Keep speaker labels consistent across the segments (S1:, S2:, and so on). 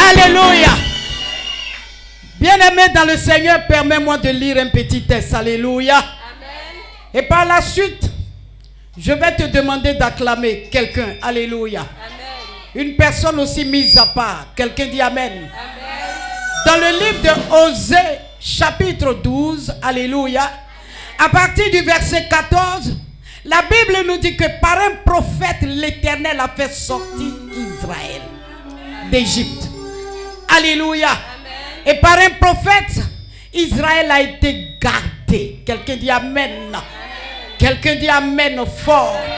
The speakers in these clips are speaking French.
S1: Alléluia. Bien-aimé dans le Seigneur, permets-moi de lire un petit texte. Alléluia. Amen. Et par la suite, je vais te demander d'acclamer quelqu'un. Alléluia. Amen. Une personne aussi mise à part. Quelqu'un dit Amen. Amen. Dans le livre de Osée, chapitre 12, Alléluia, à partir du verset 14, la Bible nous dit que par un prophète, l'Éternel a fait sortir Israël d'Égypte. Alléluia. Amen. Et par un prophète, Israël a été gardé. Quelqu'un dit Amen. Amen. Quelqu'un dit Amen fort. Amen.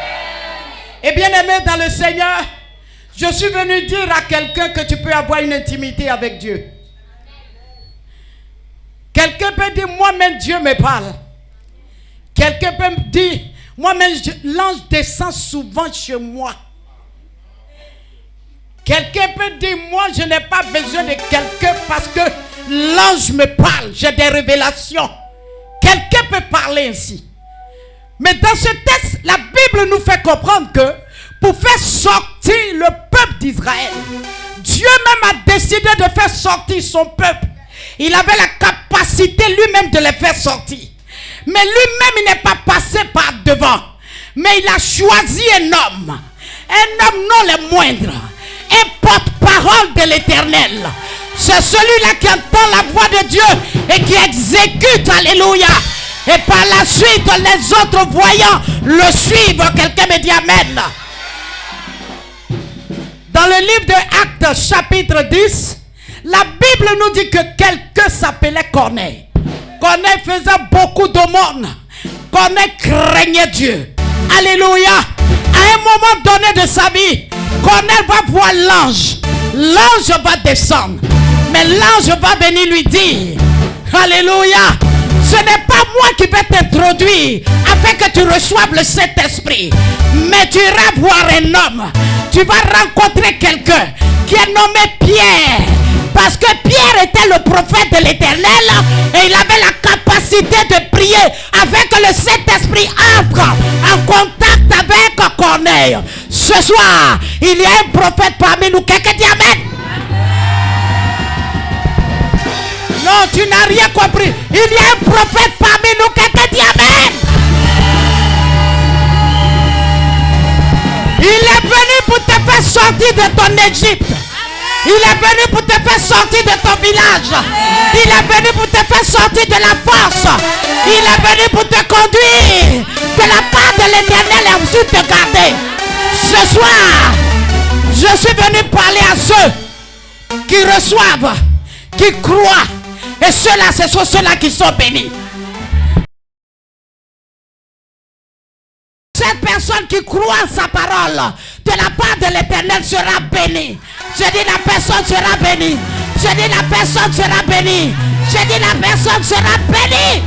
S1: Et bien aimé dans le Seigneur, je suis venu dire à quelqu'un que tu peux avoir une intimité avec Dieu. Quelqu'un peut dire, moi-même Dieu me parle. Quelqu'un peut me dire, moi-même l'ange descend souvent chez moi. Quelqu'un peut dire, moi je n'ai pas besoin de quelqu'un parce que l'ange me parle, j'ai des révélations. Quelqu'un peut parler ainsi. Mais dans ce texte, la Bible nous fait comprendre que pour faire sortir le peuple d'Israël, Dieu même a décidé de faire sortir son peuple. Il avait la capacité lui-même de les faire sortir. Mais lui-même, il n'est pas passé par devant. Mais il a choisi un homme non le moindre, un porte-parole de l'Éternel. C'est celui-là qui entend la voix de Dieu et qui exécute, alléluia. Et par la suite, les autres voyants le suivent. Quelqu'un me dit Amen. Dans le livre de Actes, chapitre 10, la Bible nous dit que quelqu'un s'appelait Corneille. Corneille faisait beaucoup d'aumônes. Corneille craignait Dieu. Alléluia. À un moment donné de sa vie, Corneille va voir l'ange. L'ange va descendre. Mais l'ange va venir lui dire, alléluia, ce n'est pas moi qui vais t'introduire afin que tu reçoives le Saint-Esprit. Mais tu iras voir un homme. Tu vas rencontrer quelqu'un qui est nommé Pierre. Parce que Pierre était le prophète de l'Éternel et il avait la capacité de prier afin que le Saint-Esprit entre en contact avec Corneille. Ce soir, il y a un prophète parmi nous. Quelqu'un dit Amen. Non, tu n'as rien compris. Il y a un prophète parmi nous. Quelqu'un dit Amen. Il est venu pour te faire sortir de ton Égypte. Il est venu pour te faire sortir de ton village. Il est venu pour te faire sortir de la force. Il est venu pour te conduire de la part de l'Éternel et ensuite te garder. Ce soir, je suis venu parler à ceux qui reçoivent, qui croient. Et ceux-là, ce sont ceux-là qui sont bénis. Cette personne qui croit en sa parole de la part de l'Éternel sera bénie. Je dis la personne sera bénie. Je dis la personne sera bénie. Je dis la personne sera bénie.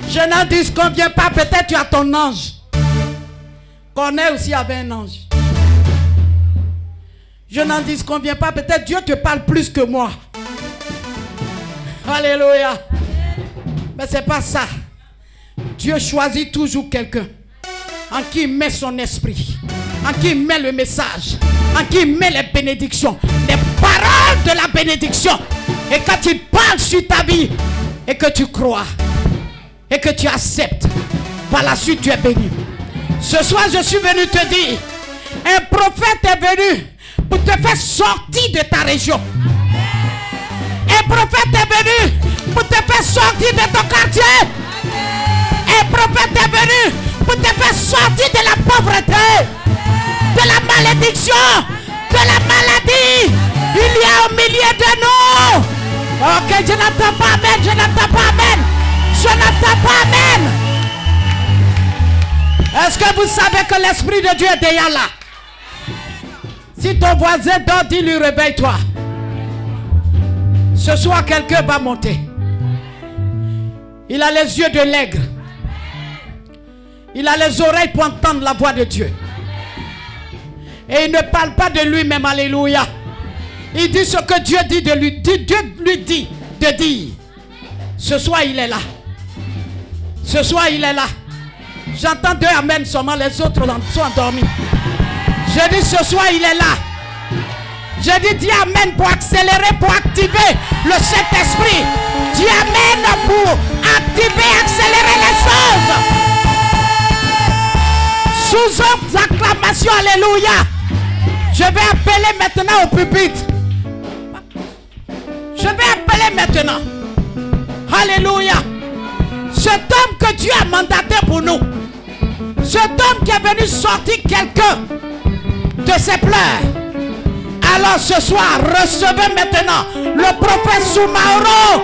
S1: Je n'en disconviens pas. Peut-être tu as ton ange. Corneille aussi avait un ange. Je n'en disconviens pas. Peut-être Dieu te parle plus que moi. Alléluia. Mais c'est pas ça. Dieu choisit toujours quelqu'un en qui il met son esprit, en qui il met le message, en qui il met les bénédictions, les paroles de la bénédiction. Et quand il parle sur ta vie et que tu crois et que tu acceptes, par la suite tu es béni. Ce soir je suis venu te dire, un prophète est venu pour te faire sortir de ta région. Un prophète est venu pour te faire sortir de ton quartier. Un prophète est venu pour te faire sortir de la pauvreté, de la malédiction, de la maladie. Il y a au milieu de nous. Ok, je n'entends pas Amen, je n'entends pas Amen. Je n'entends pas Amen. Est-ce que vous savez que l'Esprit de Dieu est déjà là? Si ton voisin dort, dis-lui réveille-toi. Ce soir, quelqu'un va monter. Il a les yeux de l'aigle. Il a les oreilles pour entendre la voix de Dieu. Et il ne parle pas de lui-même, alléluia. Il dit ce que Dieu dit de lui. Dieu lui dit de dire. Ce soir, il est là. Ce soir, il est là. J'entends deux amen seulement, les autres sont endormis. Je dis ce soir, il est là. Je dis dis amen pour accélérer, pour activer le Saint-Esprit. Dis amen pour activer, accélérer les choses. Sous autres acclamations, alléluia. Je vais appeler maintenant au pupitre. Je vais appeler maintenant. Alléluia. Cet homme que Dieu a mandaté pour nous. Cet homme qui est venu sortir quelqu'un de ses pleurs. Alors ce soir, recevez maintenant le prophète Soumaoro.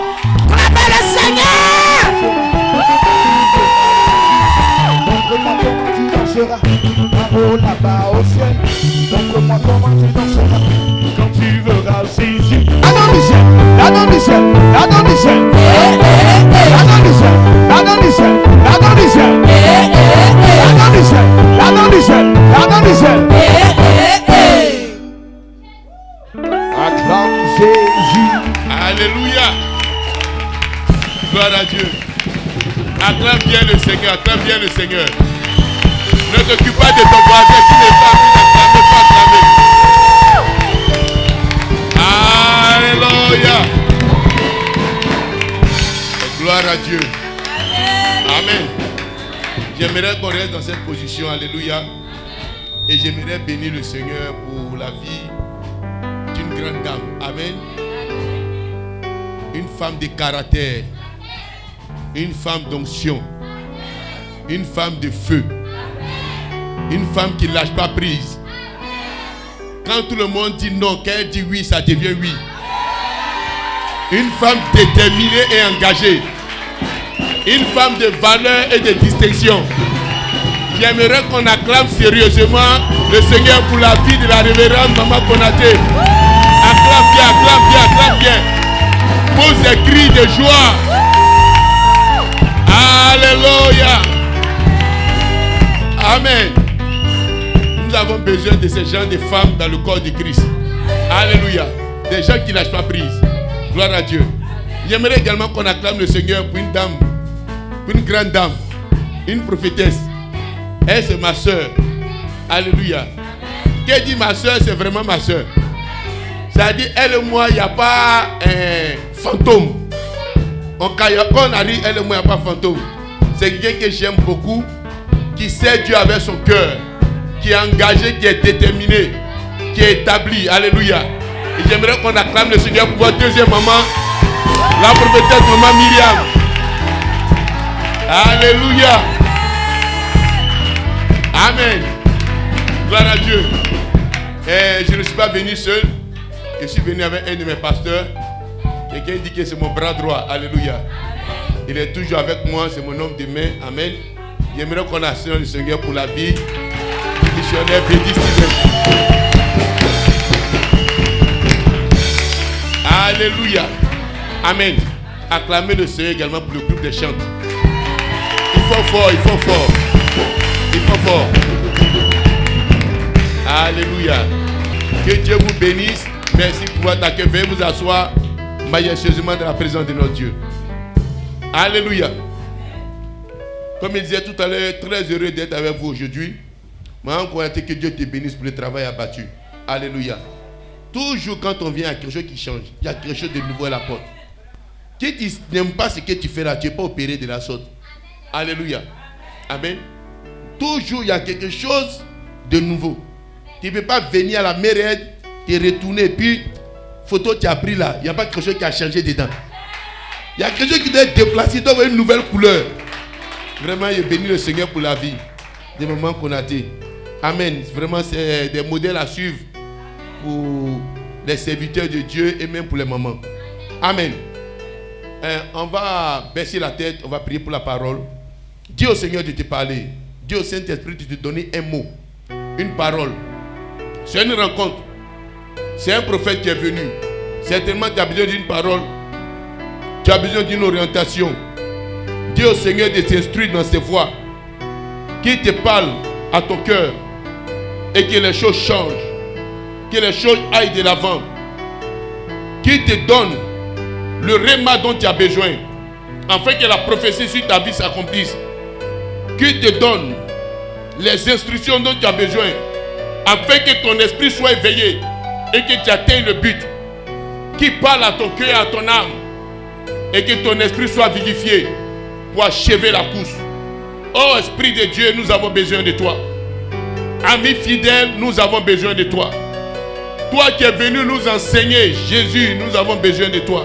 S1: Clamez le Seigneur.
S2: Montre-moi comment tu danseras. Là-haut, là-bas au ciel. Montre-moi comment tu danseras. Quand tu verras Jésus. Là-dans le ciel, là-dans le ciel, là-dans le ciel. Là-dans le ciel, là-dans le ciel, là-dans le ciel. Là-dans le ciel, là-dans le ciel, là-dans le ciel. Acclame Jésus.
S3: Alléluia. Gloire à Dieu. Acclame bien le Seigneur, acclame bien le Seigneur. Ne t'occupe pas de ton voisin qui n'est pas venu d'acclamer, pas acclamer. Alléluia. Gloire à Dieu. Amen. J'aimerais qu'on reste dans cette position. Alléluia. Et j'aimerais bénir le Seigneur pour la vie d'une grande dame. Amen. Une femme de caractère. Une femme d'onction. Une femme de feu. Une femme qui ne lâche pas prise. Quand tout le monde dit non, quand elle dit oui, ça devient oui. Une femme déterminée et engagée. Une femme de valeur et de distinction. J'aimerais qu'on acclame sérieusement le Seigneur pour la vie de la révérende Maman Konaté. Acclame bien, acclame bien, acclame bien. Pose des cris de joie. Alléluia. Amen. Nous avons besoin de ces gens de femmes dans le corps de Christ. Alléluia. Des gens qui ne lâchent pas prise. Gloire à Dieu. J'aimerais également qu'on acclame le Seigneur pour une dame, pour une grande dame, une prophétesse. Elle, c'est ma soeur. Alléluia. Qui dit ma soeur, c'est vraiment ma soeur. C'est-à-dire, elle et moi, il n'y a pas un fantôme. Quand on arrive, elle et moi, il n'y a pas de fantôme. C'est quelqu'un que j'aime beaucoup, qui sait Dieu avec son cœur, qui est engagé, qui est déterminé, qui est établi. Alléluia. Et j'aimerais qu'on acclame le Seigneur pour votre deuxième maman, la prophétesse maman Myriam. Alléluia. Amen. Gloire à Dieu. Et je ne suis pas venu seul. Je suis venu avec un de mes pasteurs. Quelqu'un dit que c'est mon bras droit. Alléluia. Il est toujours avec moi. C'est mon homme de main. Amen. J'aimerais qu'on assure le Seigneur pour la vie du missionnaire Bédi Steven. Alléluia. Amen. Acclamez le Seigneur également pour le groupe des chants. Il faut fort, il faut fort. Il faut fort. Alléluia. Que Dieu vous bénisse. Merci pour votre accueil. Veuillez vous asseoir majestueusement dans la présence de notre Dieu. Alléluia. Comme il disait tout à l'heure, très heureux d'être avec vous aujourd'hui. Maman, que Dieu te bénisse pour le travail abattu. Alléluia. Toujours quand on vient à quelque chose qui change, il y a quelque chose de nouveau à la porte. Si tu n'aimes pas ce que tu fais là, tu n'es pas opéré de la sorte. Alléluia. Amen. Toujours il y a quelque chose de nouveau. Tu ne peux pas venir à la mairie, te retourner, puis photo tu as pris là, il n'y a pas quelque chose qui a changé dedans. Il y a quelque chose qui doit être déplacé, doit avoir une nouvelle couleur. Vraiment, je bénis le Seigneur pour la vie des mamans qu'on a dit. Amen. Vraiment, c'est des modèles à suivre pour les serviteurs de Dieu et même pour les mamans. Amen. On va baisser la tête, on va prier pour la parole. Dis au Seigneur de te parler. Dis au Saint-Esprit de te donner un mot, une parole. C'est une rencontre. C'est un prophète qui est venu. Certainement, tu as besoin d'une parole. Tu as besoin d'une orientation. Dis au Seigneur de t'instruire dans ses voies. Qu'il te parle à ton cœur. Et que les choses changent. Que les choses aillent de l'avant. Qu'il te donne le réma dont tu as besoin. Afin que la prophétie sur ta vie s'accomplisse. Qu'il te donne les instructions dont tu as besoin. Afin que ton esprit soit éveillé. et que tu atteignes le but, qui parle à ton cœur et à ton âme, et que ton esprit soit vivifié pour achever la course. Oh Esprit de Dieu, nous avons besoin de toi. Amis fidèles, nous avons besoin de toi. Toi qui es venu nous enseigner, Jésus, nous avons besoin de toi.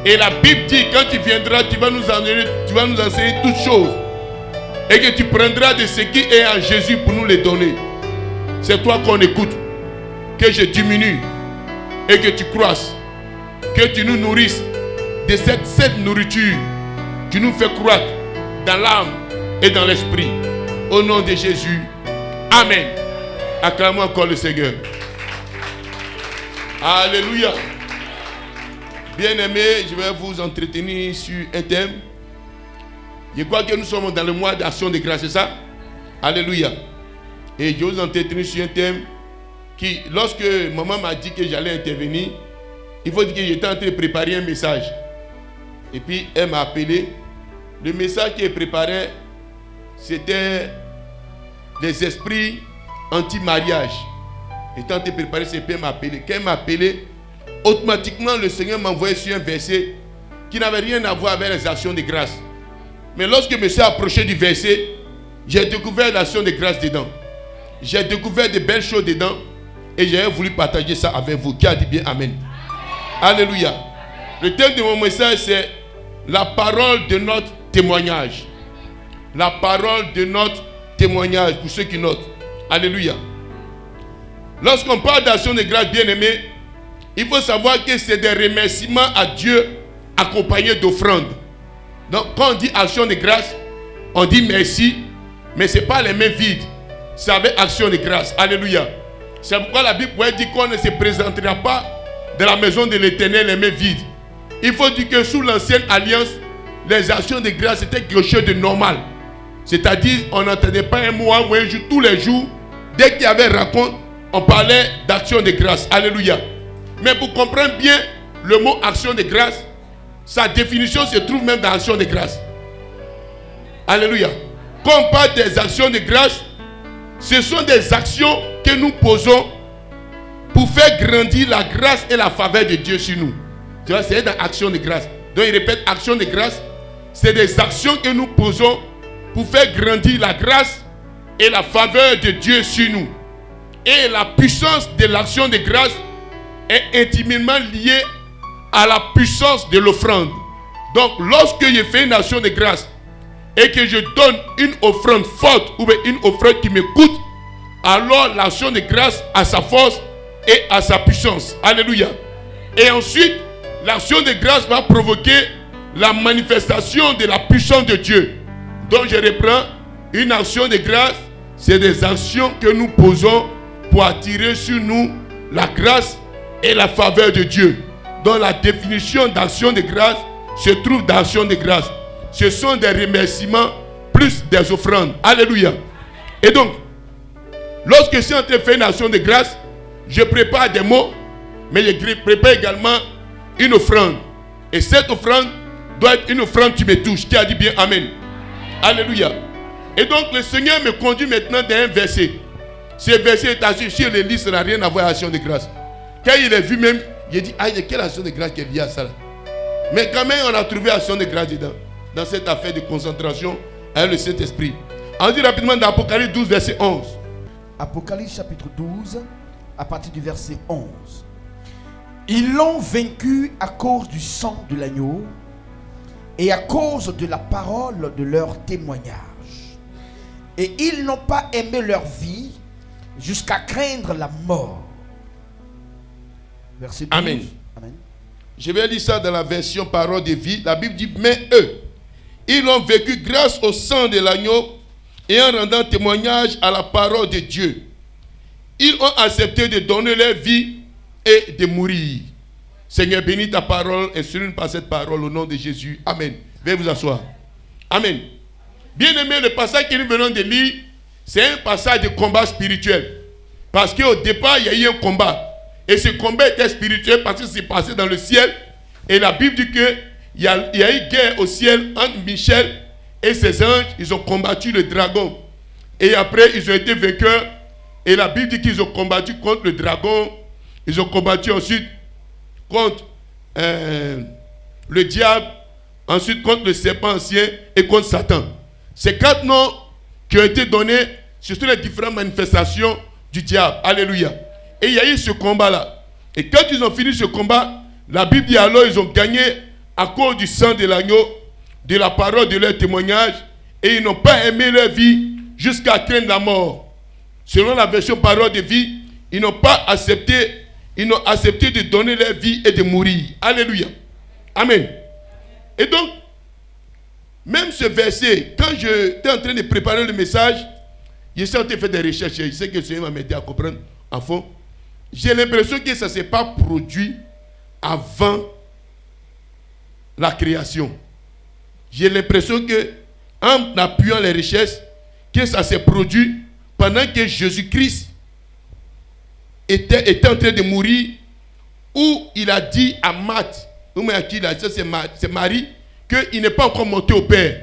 S3: Et la Bible dit, quand tu viendras, tu vas nous enseigner toutes choses. Et que tu prendras de ce qui est en Jésus pour nous les donner. C'est toi qu'on écoute. Que je diminue et que tu croisses. Que tu nous nourrisses de cette nourriture. Tu nous fais croître dans l'âme et dans l'esprit. Au nom de Jésus. Amen. Acclamons encore le Seigneur. Alléluia. Bien-aimés, je vais vous entretenir sur un thème. Je crois que nous sommes dans le mois d'action de grâce, c'est ça? Alléluia. Et je vais vous entretenir sur un thème qui, lorsque maman m'a dit que j'allais intervenir, il faut dire que j'étais en train de préparer un message. Et puis elle m'a appelé. Le message qu'elle préparait, c'était les esprits anti-mariage. Étant en train de préparer, c'est puis elle m'a appelé. Quand elle m'a appelé, automatiquement le Seigneur m'a envoyé sur un verset qui n'avait rien à voir avec les actions de grâce. Mais lorsque je me suis approché du verset, j'ai découvert l'action de grâce dedans. J'ai découvert de belles choses dedans. Et j'ai voulu partager ça avec vous. Qui a dit bien Amen? Alléluia. Le thème de mon message, c'est la parole de notre témoignage. La parole de notre témoignage, pour ceux qui notent. Alléluia. Lorsqu'on parle d'action de grâce, bien-aimés, il faut savoir que c'est des remerciements à Dieu accompagnés d'offrandes. Donc, quand on dit action de grâce, on dit merci, mais ce n'est pas les mains vides. C'est avec action de grâce. Alléluia. C'est pourquoi la Bible pourrait dire qu'on ne se présentera pas de la maison de l'Éternel les mains vides. Il faut dire que sous l'ancienne alliance, les actions de grâce étaient quelque chose de normal. C'est-à-dire, on n'entendait pas un mois ou un jour, tous les jours. Dès qu'il y avait rencontre, on parlait d'action de grâce. Alléluia. Mais pour comprendre bien le mot action de grâce, sa définition se trouve même dans action de grâce. Alléluia. Quand on parle des actions de grâce, ce sont des actions que nous posons pour faire grandir la grâce et la faveur de Dieu sur nous. Tu vois, c'est dans action de grâce. Donc il répète, action de grâce, c'est des actions que nous posons pour faire grandir la grâce et la faveur de Dieu sur nous. Et la puissance de l'action de grâce est intimement liée à la puissance de l'offrande. Donc lorsque je fais une action de grâce et que je donne une offrande forte ou une offrande qui me coûte, alors l'action de grâce a sa force et a sa puissance. Alléluia. Et ensuite, l'action de grâce va provoquer la manifestation de la puissance de Dieu. Donc je reprends, une action de grâce, c'est des actions que nous posons pour attirer sur nous la grâce et la faveur de Dieu. Donc la définition d'action de grâce se trouve dans l'action de grâce. Ce sont des remerciements plus des offrandes. Alléluia. Et donc, lorsque je suis en train de faire une action de grâce, je prépare des mots, mais je prépare également une offrande. Et cette offrande doit être une offrande qui me touche. Qui a dit bien Amen? Alléluia. Et donc le Seigneur me conduit maintenant dans un verset. Ce verset est assis sur les listes, ça n'a rien à voir avec l'action de grâce. Quand il est vu même, il a dit, ah, quelle action de grâce qui est liée à ça là? Mais quand même, on a trouvé action de grâce dedans. Dans cette affaire de concentration avec le Saint-Esprit. On dit rapidement dans Apocalypse 12, verset 11.
S2: Apocalypse chapitre 12, à partir du verset 11. Ils l'ont vaincu à cause du sang de l'agneau et à cause de la parole de leur témoignage. Et ils n'ont pas aimé leur vie jusqu'à craindre la mort. Verset 12.
S3: Amen.
S2: Amen.
S3: Je vais lire ça dans la version parole de vie. La Bible dit, mais eux, ils ont vécu grâce au sang de l'agneau et en rendant témoignage à la parole de Dieu. Ils ont accepté de donner leur vie et de mourir. Seigneur, bénis ta parole, instruis-nous par cette parole au nom de Jésus. Amen. Veuillez vous asseoir. Amen. Bien-aimé, le passage que nous venons de lire, c'est un passage de combat spirituel. Parce qu'au départ, il y a eu un combat. Et ce combat était spirituel parce que c'est passé dans le ciel. Et la Bible dit qu'il y a eu guerre au ciel entre Michel et ses anges. Ils ont combattu le dragon. Et après, ils ont été vainqueurs. Et la Bible dit qu'ils ont combattu contre le dragon. Ils ont combattu ensuite contre le diable, ensuite contre le serpent ancien et contre Satan. Ces 4 noms qui ont été donnés sur toutes les différentes manifestations du diable. Alléluia. Et il y a eu ce combat-là. Et quand ils ont fini ce combat, la Bible dit alors ils ont gagné à cause du sang de l'agneau, de la parole de leur témoignage, et ils n'ont pas aimé leur vie jusqu'à craindre la mort. Selon la version parole de vie, ils n'ont pas accepté, ils n'ont accepté de donner leur vie et de mourir. Alléluia. Amen. Et donc, même ce verset, quand j'étais en train de préparer le message, j'étais en train de faire des recherches, je sais que le Seigneur m'a aidé à comprendre en fond. J'ai l'impression que ça ne s'est pas produit avant la création. J'ai l'impression que, en appuyant les recherches, que ça s'est produit pendant que Jésus-Christ était en train de mourir, où il a dit à Marthe, c'est Marie, qu'il n'est pas encore monté au Père.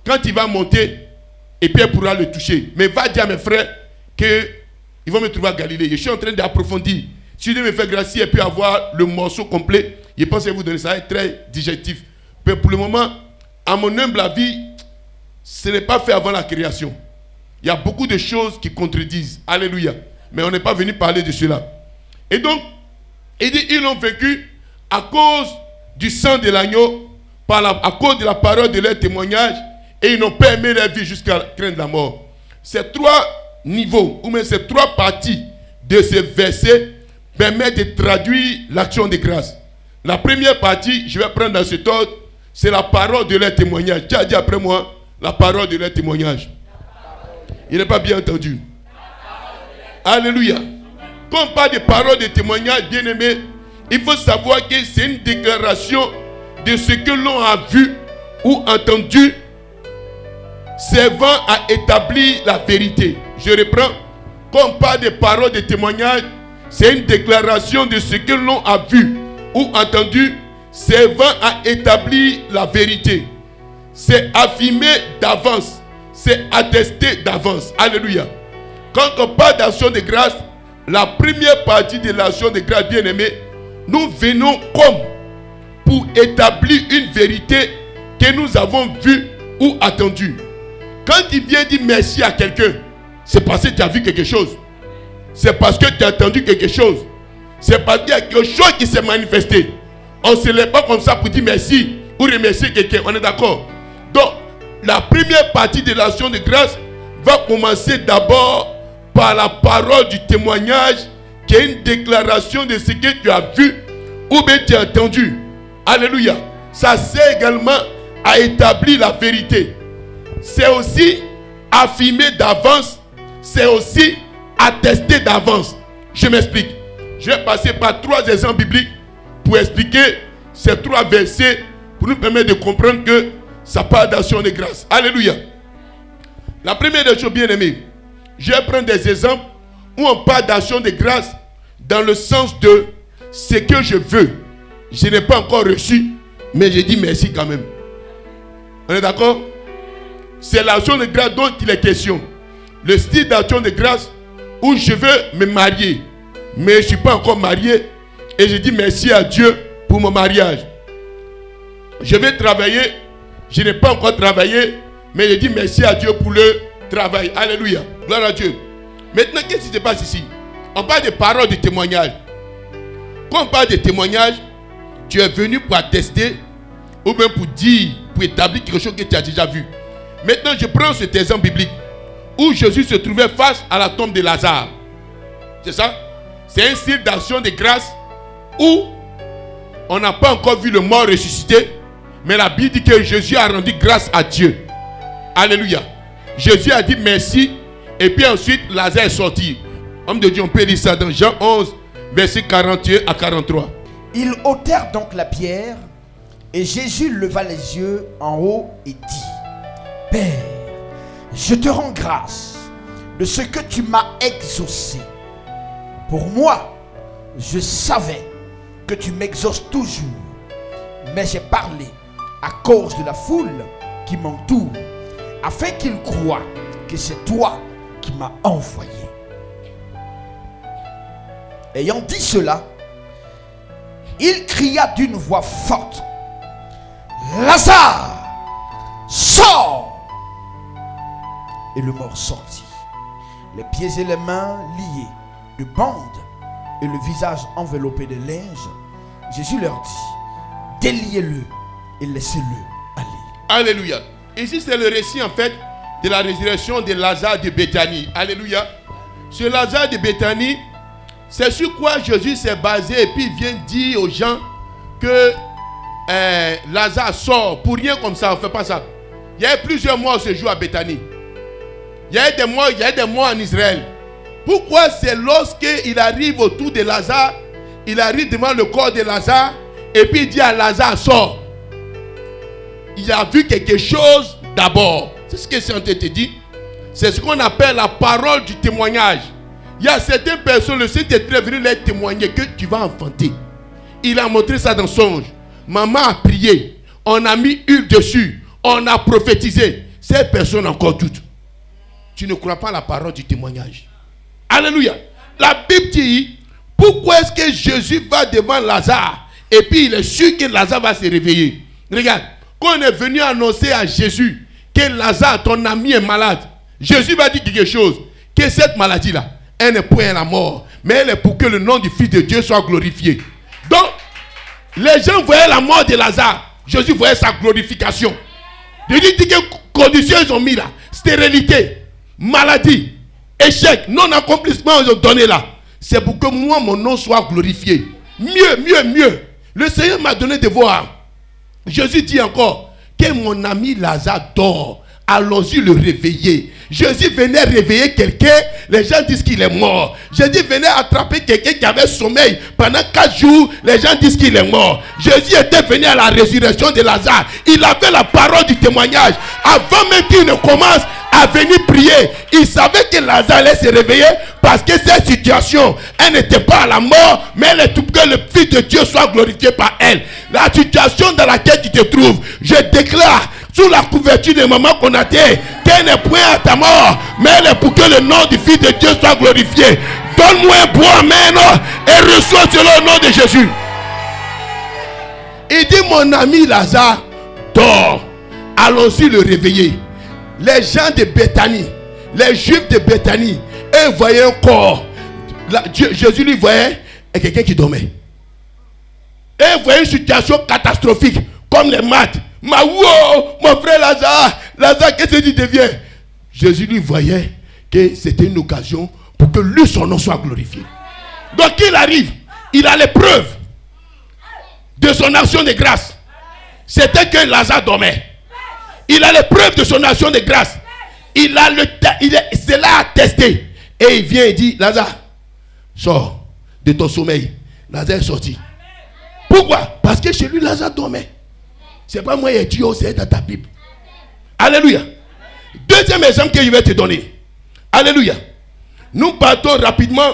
S3: Quand il va monter, et Pierre pourra le toucher. Mais va dire à mes frères qu'ils vont me trouver à Galilée. Je suis en train d'approfondir. Si Dieu me fait grâce et puis avoir le morceau complet, je pense que vous donner ça, est très digestif. Mais pour le moment, à mon humble avis, ce n'est pas fait avant la création. Il y a beaucoup de choses qui contredisent. Alléluia. Mais on n'est pas venu parler de cela. Et donc, il dit, ils l'ont vécu à cause du sang de l'agneau, à cause de la parole de leur témoignage, et ils n'ont pas aimé leur vie jusqu'à craindre la mort. Ces 3 niveaux, ou même ces 3 parties de ce verset permettent de traduire l'action de grâce. La première partie, je vais prendre dans cet ordre, c'est la parole de leur témoignage. Qui a dit après moi, la parole de leur témoignage? Il n'est pas bien entendu. Alléluia. Quand on parle de parole de témoignage, bien aimé, il faut savoir que c'est une déclaration de ce que l'on a vu ou entendu, servant à établir la vérité. Je reprends. Quand on parle de paroles de témoignage, c'est une déclaration de ce que l'on a vu ou entendu, servant à établir la vérité. C'est affirmé d'avance. C'est attesté d'avance. Alléluia. Quand on parle d'action de grâce, la première partie de l'action de grâce, bien aimé, nous venons comme pour établir une vérité que nous avons vue ou entendue. Quand il vient dire merci à quelqu'un, c'est parce que tu as vu quelque chose. C'est parce que tu as entendu quelque chose. C'est parce qu'il y a quelque chose qui s'est manifesté. On ne se lève pas comme ça pour dire merci ou remercier quelqu'un. On est d'accord? Donc, la première partie de l'action de grâce va commencer d'abord par la parole du témoignage, qui est une déclaration de ce que tu as vu ou bien tu as entendu. Alléluia. Ça sert également à établir la vérité. C'est aussi affirmer d'avance. C'est aussi attester d'avance. Je m'explique. Je vais passer par 3 exemples bibliques pour expliquer ces 3 versets pour nous permettre de comprendre que ça parle d'action de grâce. Alléluia. La première des choses, bien aimées, je vais prendre des exemples où on parle d'action de grâce dans le sens de ce que je veux. Je n'ai pas encore reçu, mais je dis merci quand même. On est d'accord? C'est l'action de grâce dont il est question. Le style d'action de grâce où je veux me marier, mais je ne suis pas encore marié et je dis merci à Dieu pour mon mariage. Je vais travailler, je n'ai pas encore travaillé, mais je dis merci à Dieu pour le travail. Alléluia. Gloire à Dieu. Maintenant, qu'est-ce qui se passe ici? On parle de paroles de témoignage. Quand on parle de témoignage, tu es venu pour attester ou même pour dire, pour établir quelque chose que tu as déjà vu. Maintenant, je prends cet exemple biblique où Jésus se trouvait face à la tombe de Lazare. C'est ça? C'est un style d'action de grâce où on n'a pas encore vu le mort ressuscité, mais la Bible dit que Jésus a rendu grâce à Dieu. Alléluia. Jésus a dit merci et puis ensuite Lazare est sorti. Homme de Dieu, on peut lire ça dans Jean 11, versets 41 à 43.
S2: Ils ôtèrent donc la pierre et Jésus leva les yeux en haut et dit: Père, je te rends grâce de ce que tu m'as exaucé. Pour moi, je savais que tu m'exauces toujours, mais j'ai parlé à cause de la foule qui m'entoure, afin qu'ils croient que c'est toi qui m'as envoyé. Ayant dit cela, il cria d'une voix forte, Lazare, sors! Et le mort sortit, les pieds et les mains liés de bandes et le visage enveloppé de linge. Jésus leur dit, déliez-le et laissez-le aller.
S3: Alléluia. Ici, c'est le récit en fait de la résurrection de Lazare de Béthanie. Alléluia. Ce Lazare de Béthanie, c'est sur quoi Jésus s'est basé et puis il vient dire aux gens que Lazare sort. Pour rien comme ça, on ne fait pas ça. Il y a eu plusieurs morts ce jour à Béthanie. Il y a eu des morts en Israël. Pourquoi? C'est lorsqu'il arrive autour de Lazare, il arrive devant le corps de Lazare et puis il dit à Lazare, sors. Il a vu quelque chose d'abord. C'est ce que c'est en train de te dire. C'est ce qu'on appelle la parole du témoignage. Il y a certaines personnes, le Saint-Esprit est venu leur témoigner que tu vas enfanter. Il a montré ça dans songe. Maman a prié. On a mis huile dessus. On a prophétisé. Ces personnes encore doutent. Tu ne crois pas à la parole du témoignage. Alléluia. La Bible dit, pourquoi est-ce que Jésus va devant Lazare et puis il est sûr que Lazare va se réveiller? Regarde, quand on est venu annoncer à Jésus que Lazare, ton ami, est malade, Jésus va dire quelque chose, que cette maladie-là, elle n'est point à la mort, mais elle est pour que le nom du Fils de Dieu soit glorifié. Donc, les gens voyaient la mort de Lazare, Jésus voyait sa glorification. Jésus dit que conditions ils ont mis là, stérilité, maladie, échec, non-accomplissement ils ont donné là. C'est pour que moi, mon nom soit glorifié. Mieux. Le Seigneur m'a donné de voir. Jésus dit encore que mon ami Lazare dort. Allons-y le réveiller. Jésus venait réveiller quelqu'un, les gens disent qu'il est mort. Jésus venait attraper quelqu'un qui avait sommeil pendant 4 jours, les gens disent qu'il est mort. Jésus était venu à la résurrection de Lazare. Il avait la parole du témoignage. Avant même qu'il ne commence à venir prier, il savait que Lazare allait se réveiller parce que cette situation, elle n'était pas à la mort, mais elle est tout que le Fils de Dieu soit glorifié par elle. La situation dans laquelle tu te trouves, je déclare sous la couverture de maman Konaté qu'elle n'est point à ta mort, mais elle est pour que le nom du Fils de Dieu soit glorifié. Donne-moi un bon amen et reçois selon le nom de Jésus. Il dit, mon ami Lazare dort, allons-y le réveiller. Les gens de Béthanie, les Juifs de Béthanie, eux voyaient un corps. Jésus lui voyait quelqu'un qui dormait. Et voyaient une situation catastrophique, comme les maths. Mon frère Lazare, qu'est-ce que tu deviens? Jésus lui voyait que c'était une occasion pour que lui, son nom soit glorifié. Donc il arrive, il a les preuves de son action de grâce. C'était que Lazare dormait. Il a les preuves de son action de grâce. C'est là à tester. Et il vient et dit, Lazare, sors de ton sommeil. Lazare est sorti. Pourquoi? Parce que chez lui, Lazare dormait. C'est pas moi qui ai dit, c'est dans ta Bible. Alléluia. Deuxième exemple que je vais te donner. Alléluia. Nous partons rapidement.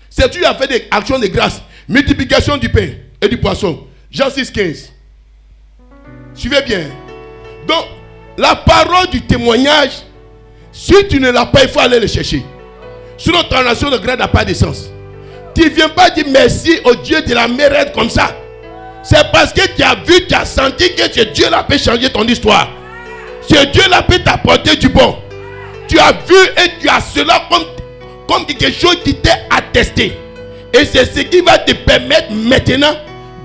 S3: C'est tu as fait des actions de grâce. Multiplication du pain et du poisson. Jean 6, 15. Suivez bien. Donc, la parole du témoignage, si tu ne l'as pas, il faut aller le chercher. Sinon, ton action de grâce n'a pas de sens. Tu ne viens pas dire merci au Dieu de la mérite comme ça. C'est parce que tu as vu, tu as senti que ce Dieu-là peut changer ton histoire. Ce Dieu-là peut t'apporter du bon. Tu as vu et tu as cela comme quelque chose qui t'est attesté. Et c'est ce qui va te permettre maintenant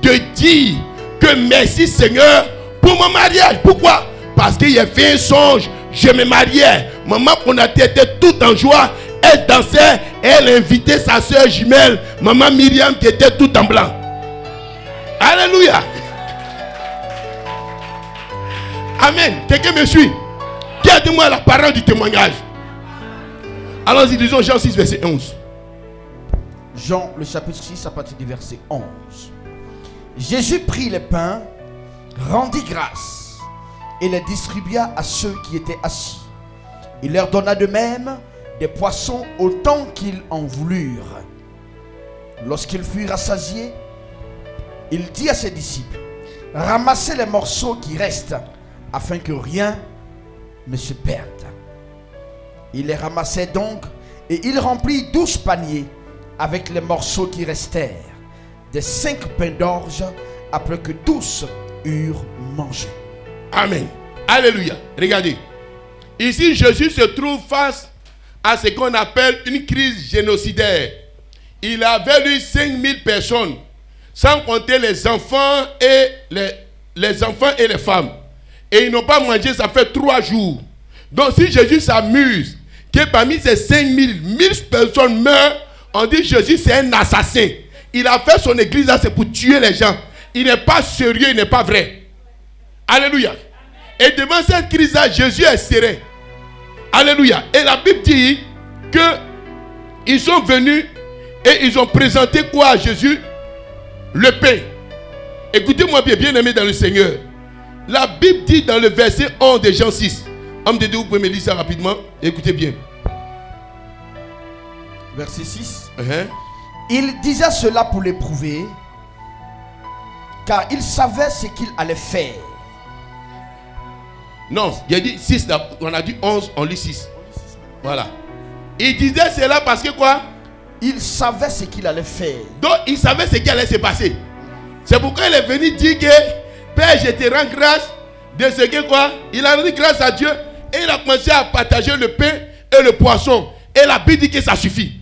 S3: de dire que merci Seigneur pour mon mariage. Pourquoi? Parce qu'il a fait un songe. Je me mariais. Maman Konaté était tout en joie. Elle dansait et elle invitait sa soeur jumelle, maman Myriam, qui était tout en blanc. Alléluia. Amen. Quelqu'un me suit? Qui a dit moi la parole du témoignage? Allons-y, disons Jean 6, verset 11.
S2: Jean, le chapitre 6, à partir du verset 11. Jésus prit les pains, rendit grâce et les distribua à ceux qui étaient assis. Il leur donna de même des poissons autant qu'ils en voulurent. Lorsqu'ils furent rassasiés, il dit à ses disciples, ramassez les morceaux qui restent afin que rien ne se perde. Il les ramassait donc et il remplit 12 paniers avec les morceaux qui restèrent. des 5 pains d'orge après que tous eurent mangé.
S3: Amen. Alléluia. Regardez. Ici, Jésus se trouve face à ce qu'on appelle une crise génocidaire. Il avait eu 5000 personnes, sans compter les enfants et les enfants et les femmes. Et ils n'ont pas mangé, ça fait 3 jours. Donc si Jésus s'amuse, que parmi ces 5000, 1000 personnes meurent, on dit Jésus c'est un assassin. Il a fait son église là, c'est pour tuer les gens. Il n'est pas sérieux, il n'est pas vrai. Alléluia. Et devant cette crise-là, Jésus est serein. Alléluia. Et la Bible dit que ils sont venus et ils ont présenté quoi à Jésus? Le pain. Écoutez-moi bien, bien aimé dans le Seigneur. La Bible dit dans le verset 11 de Jean 6. Homme de Dieu, vous pouvez me lire ça rapidement. Écoutez bien.
S2: Verset 6. Il disait cela pour l'éprouver, car il savait ce qu'il allait faire.
S3: Non, il a dit 6, on a dit 11, on lit 6. Voilà. Il disait cela parce que quoi?
S2: Il savait ce qu'il allait faire.
S3: Donc il savait ce qui allait se passer. C'est pourquoi il est venu dire que Père, je te rends grâce de ce que quoi? Il a rendu grâce à Dieu et il a commencé à partager le pain et le poisson. Et la Bible dit que ça suffit.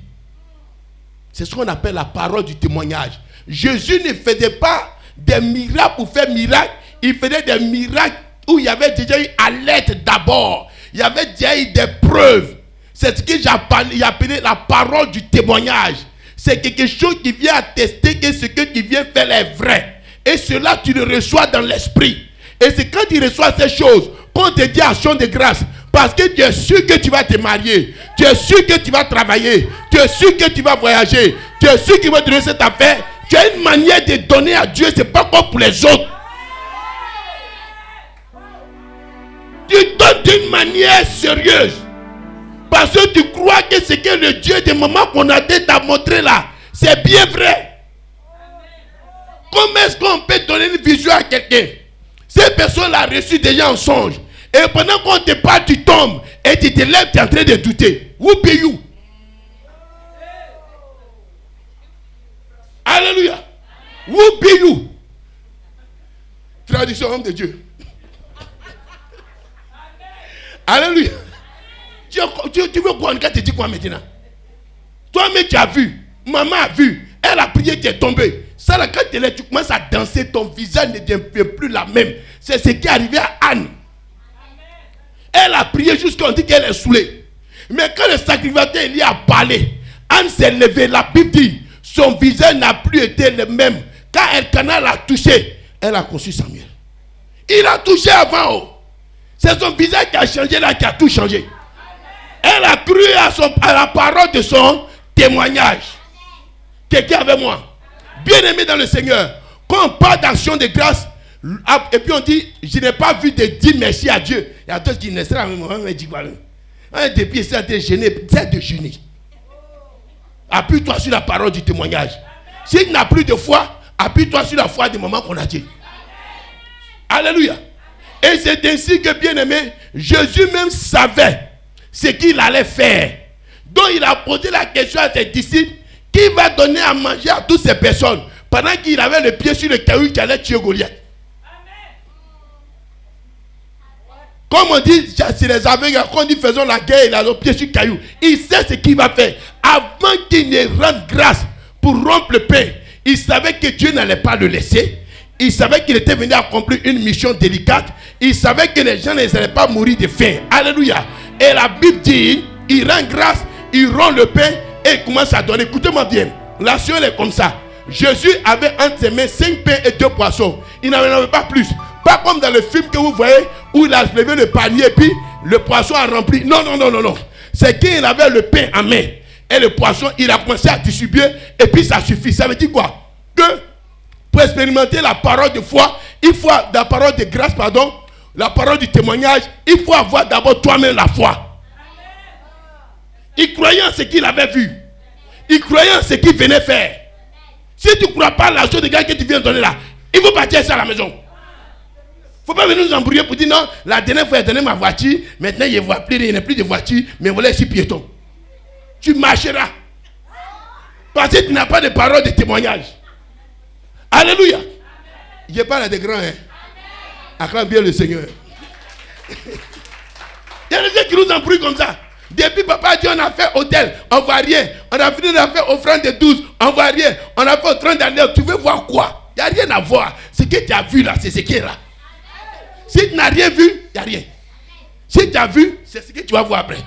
S3: C'est ce qu'on appelle la parole du témoignage. Jésus ne faisait pas des miracles pour faire miracle. Il faisait des miracles où il y avait déjà eu alerte d'abord. Il y avait déjà eu des preuves. C'est ce que j'ai appelé la parole du témoignage. C'est quelque chose qui vient attester que ce que tu viens faire est vrai. Et cela, tu le reçois dans l'esprit. Et c'est quand tu reçois ces choses qu'on te dit action de grâce. Parce que tu es sûr que tu vas te marier. Tu es sûr que tu vas travailler. Tu es sûr que tu vas voyager. Tu es sûr qu'il va te donner cette affaire. Tu as une manière de donner à Dieu. Ce n'est pas comme pour les autres. Tu donnes d'une manière sérieuse. Parce que tu crois que ce que le Dieu de maman qu'on a t'a montré là, c'est bien vrai. Comment est-ce qu'on peut donner une vision à quelqu'un? Cette personne l'a reçu déjà en songe. Et pendant qu'on te parle, tu tombes. Et tu te lèves, tu es en train de douter. Who be you? Alléluia. Who be you? Traduction homme de Dieu. Alléluia. Tu veux quoi? Tu dis quoi maintenant? Toi-même tu as vu. Maman a vu. Elle a prié, tu es tombé. Ça là, quand tu commences à danser, ton visage ne devient plus la même. C'est ce qui est arrivé à Anne. Elle a prié jusqu'à on dit qu'elle est saoulée. Mais quand le sacrificateur Élie a parlé, Anne s'est levée. La Bible dit, son visage n'a plus été le même. Quand Elkanah l'a touché, elle a conçu Samuel. Il a touché avant. Oh. C'est son visage qui a changé là, qui a tout changé. Elle a cru à la parole de son témoignage. Quelqu'un avec moi? Bien aimé dans le Seigneur, quand on parle d'action de grâce, et puis on dit, je n'ai pas vu de dire merci à Dieu. Il y a d'autres qui ne sera même pas. Depuis ça, de gêner, c'est de gêner. Appuie-toi sur la parole du témoignage. Si tu n'as plus de foi, appuie-toi sur la foi des moments qu'on a dit. Alléluia. Et c'est ainsi que, bien aimé, Jésus même savait ce qu'il allait faire. Donc il a posé la question à ses disciples, qui va donner à manger à toutes ces personnes pendant qu'il avait le pied sur le caillou qui allait tuer Goliath. Comme on dit, c'est les aveugles, quand on dit faisons la guerre, il a le pied sur le caillou. Il sait ce qu'il va faire. Avant qu'il ne rende grâce pour rompre le pain, il savait que Dieu n'allait pas le laisser. Il savait qu'il était venu accomplir une mission délicate. Il savait que les gens n'allaient pas mourir de faim. Alléluia. Et la Bible dit, il rend grâce, il rompt le pain et il commence à donner. Écoutez-moi bien, l'action est comme ça. Jésus avait entre ses mains 5 pains et 2 poissons. Il n'en avait pas plus. Pas comme dans le film que vous voyez où il a levé le panier et puis le poisson a rempli. Non. C'est qu'il avait le pain en main et le poisson, il a commencé à distribuer et puis ça suffit. Ça veut dire quoi? Que pour expérimenter la parole de foi, il faut la parole de grâce, pardon, la parole du témoignage, il faut avoir d'abord toi-même la foi. Il croyait en ce qu'il avait vu. Il croyait en ce qu'il venait faire. Si tu ne crois pas à la chose de gars que tu viens donner là, il faut partir ça à la maison. Il ne faut pas venir nous embrouiller pour dire non, la dernière fois, j'ai donné ma voiture, maintenant il ne voit plus, il n'y a plus de voiture, mais voilà, je suis piéton. Tu marcheras. Parce que tu n'as pas de parole de témoignage. Alléluia. Je parle à des grands. Hein. Acclame bien le Seigneur. Il y a des gens qui nous embrouillent comme ça. Depuis papa dit on a fait hôtel, on ne voit rien. On a fini de faire offrande de 12, on ne voit rien. On a fait offrande d'année, tu veux voir quoi? Il n'y a rien à voir. Ce que tu as vu là, c'est ce qui est là. Si tu n'as rien vu, il n'y a rien. Si tu as vu, c'est ce que tu vas voir après.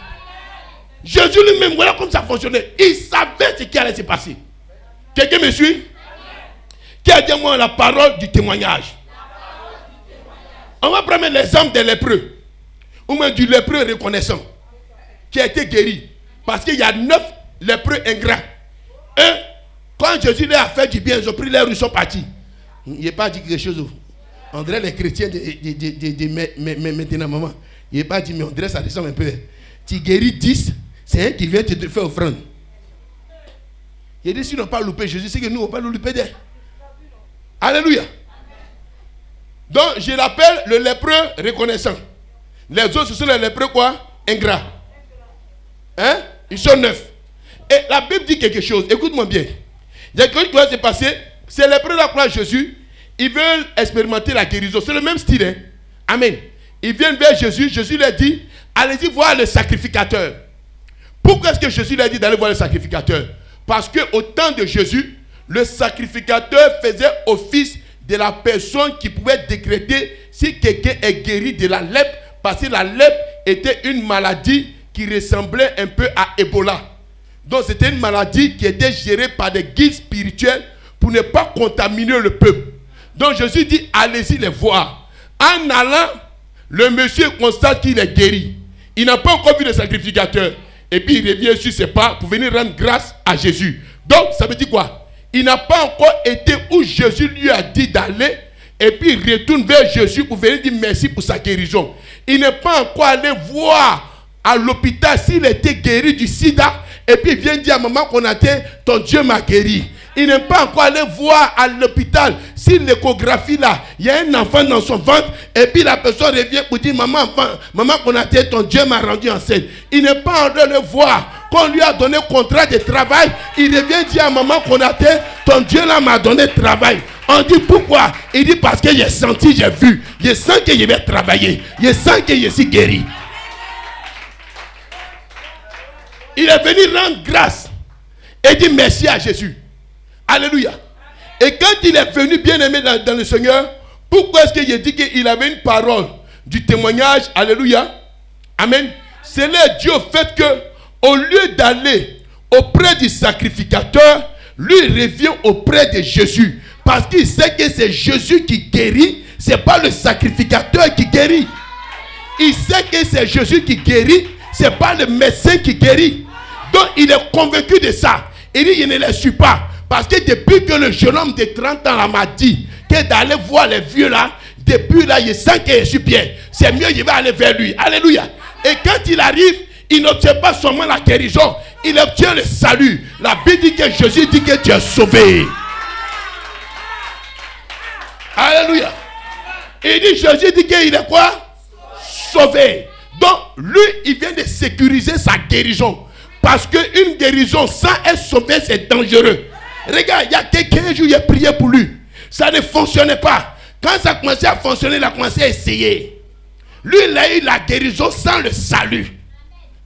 S3: Jésus lui-même, voilà comme ça fonctionnait. Il savait ce qui allait se passer. Quelqu'un me suit? Qui a dit à moi la parole du témoignage? On va prendre l'exemple des lépreux. Ou même du lépreux reconnaissant. Qui a été guéri. Parce qu'il y a 9 lépreux ingrats. Et quand Jésus leur a fait du bien, ils ont pris l'air, ils sont partis. Il n'a pas dit quelque chose. On dirait les chrétiens de maintenant, maman. Il n'a pas dit, mais on dirait ça ressemble un peu. Tu guéris 10, c'est un qui vient te faire offrande. Il dit, si on n'a pas loupé Jésus, c'est que nous, on ne va pas nous louper d'elle. Alléluia. Donc, je l'appelle le lépreux reconnaissant. Les autres, ce sont les lépreux quoi? Ingrats. Hein? Ils sont 9. Et la Bible dit quelque chose. Écoute-moi bien. Il y a quelque chose qui va se passer. C'est les lépreux là, Jésus. Ils veulent expérimenter la guérison. C'est le même style. Hein? Amen. Ils viennent vers Jésus. Jésus leur dit, allez-y voir le sacrificateur. Pourquoi est-ce que Jésus leur dit d'aller voir le sacrificateur? Parce qu'au temps de Jésus, le sacrificateur faisait office de la personne qui pouvait décréter si quelqu'un est guéri de la lèpre. Parce que la lèpre était une maladie qui ressemblait un peu à Ebola. Donc c'était une maladie qui était gérée par des guides spirituels pour ne pas contaminer le peuple. Donc Jésus dit, allez-y les voir. En allant, le monsieur constate qu'il est guéri. Il n'a pas encore vu le sacrificateur. Et puis il revient sur ses pas pour venir rendre grâce à Jésus. Donc ça veut dire quoi? Il n'a pas encore été où Jésus lui a dit d'aller. Et puis il retourne vers Jésus pour venir dire merci pour sa guérison. Il n'est pas encore allé voir à l'hôpital s'il était guéri du sida. Et puis il vient dire à maman qu'on a dit, ton Dieu m'a guéri. Il n'est pas encore allé voir à l'hôpital si l'échographie là, il y a un enfant dans son ventre. Et puis la personne revient pour dire, maman qu'on a dit, ton Dieu m'a rendu enceinte. Il n'est pas allé le voir. Qu'on lui a donné contrat de travail, il revient dire à maman qu'on a dit, ton Dieu là m'a donné travail. On dit pourquoi? Il dit parce que j'ai senti, j'ai vu. Je sens que je vais travailler. Je sens que je suis guéri. Il est venu rendre grâce et dit merci à Jésus. Alléluia. Et quand il est venu bien aimé dans le Seigneur, pourquoi est-ce qu'il a dit qu'il avait une parole du témoignage? Alléluia. Amen. C'est là Dieu au fait que au lieu d'aller auprès du sacrificateur, lui revient auprès de Jésus. Parce qu'il sait que c'est Jésus qui guérit, ce n'est pas le sacrificateur qui guérit. Il sait que c'est Jésus qui guérit, ce n'est pas le médecin qui guérit. Donc il est convaincu de ça. Il dit, il ne les suit pas. Parce que depuis que le jeune homme de 30 ans m'a dit que d'aller voir les vieux là, depuis là, il sent que je suis bien. C'est mieux, il va aller vers lui. Alléluia. Et quand il arrive, il n'obtient pas seulement la guérison, il obtient le salut. La Bible dit que Jésus dit que tu es sauvé. Alléluia. Il dit, Jésus dit qu'il est quoi? Sauvé. Donc, lui, il vient de sécuriser sa guérison. Parce qu'une guérison sans être sauvé, c'est dangereux. Regarde, il y a quelqu'un jour, il a prié pour lui. Ça ne fonctionnait pas. Quand ça a commencé à fonctionner, il a commencé à essayer. Lui, il a eu la guérison sans le salut.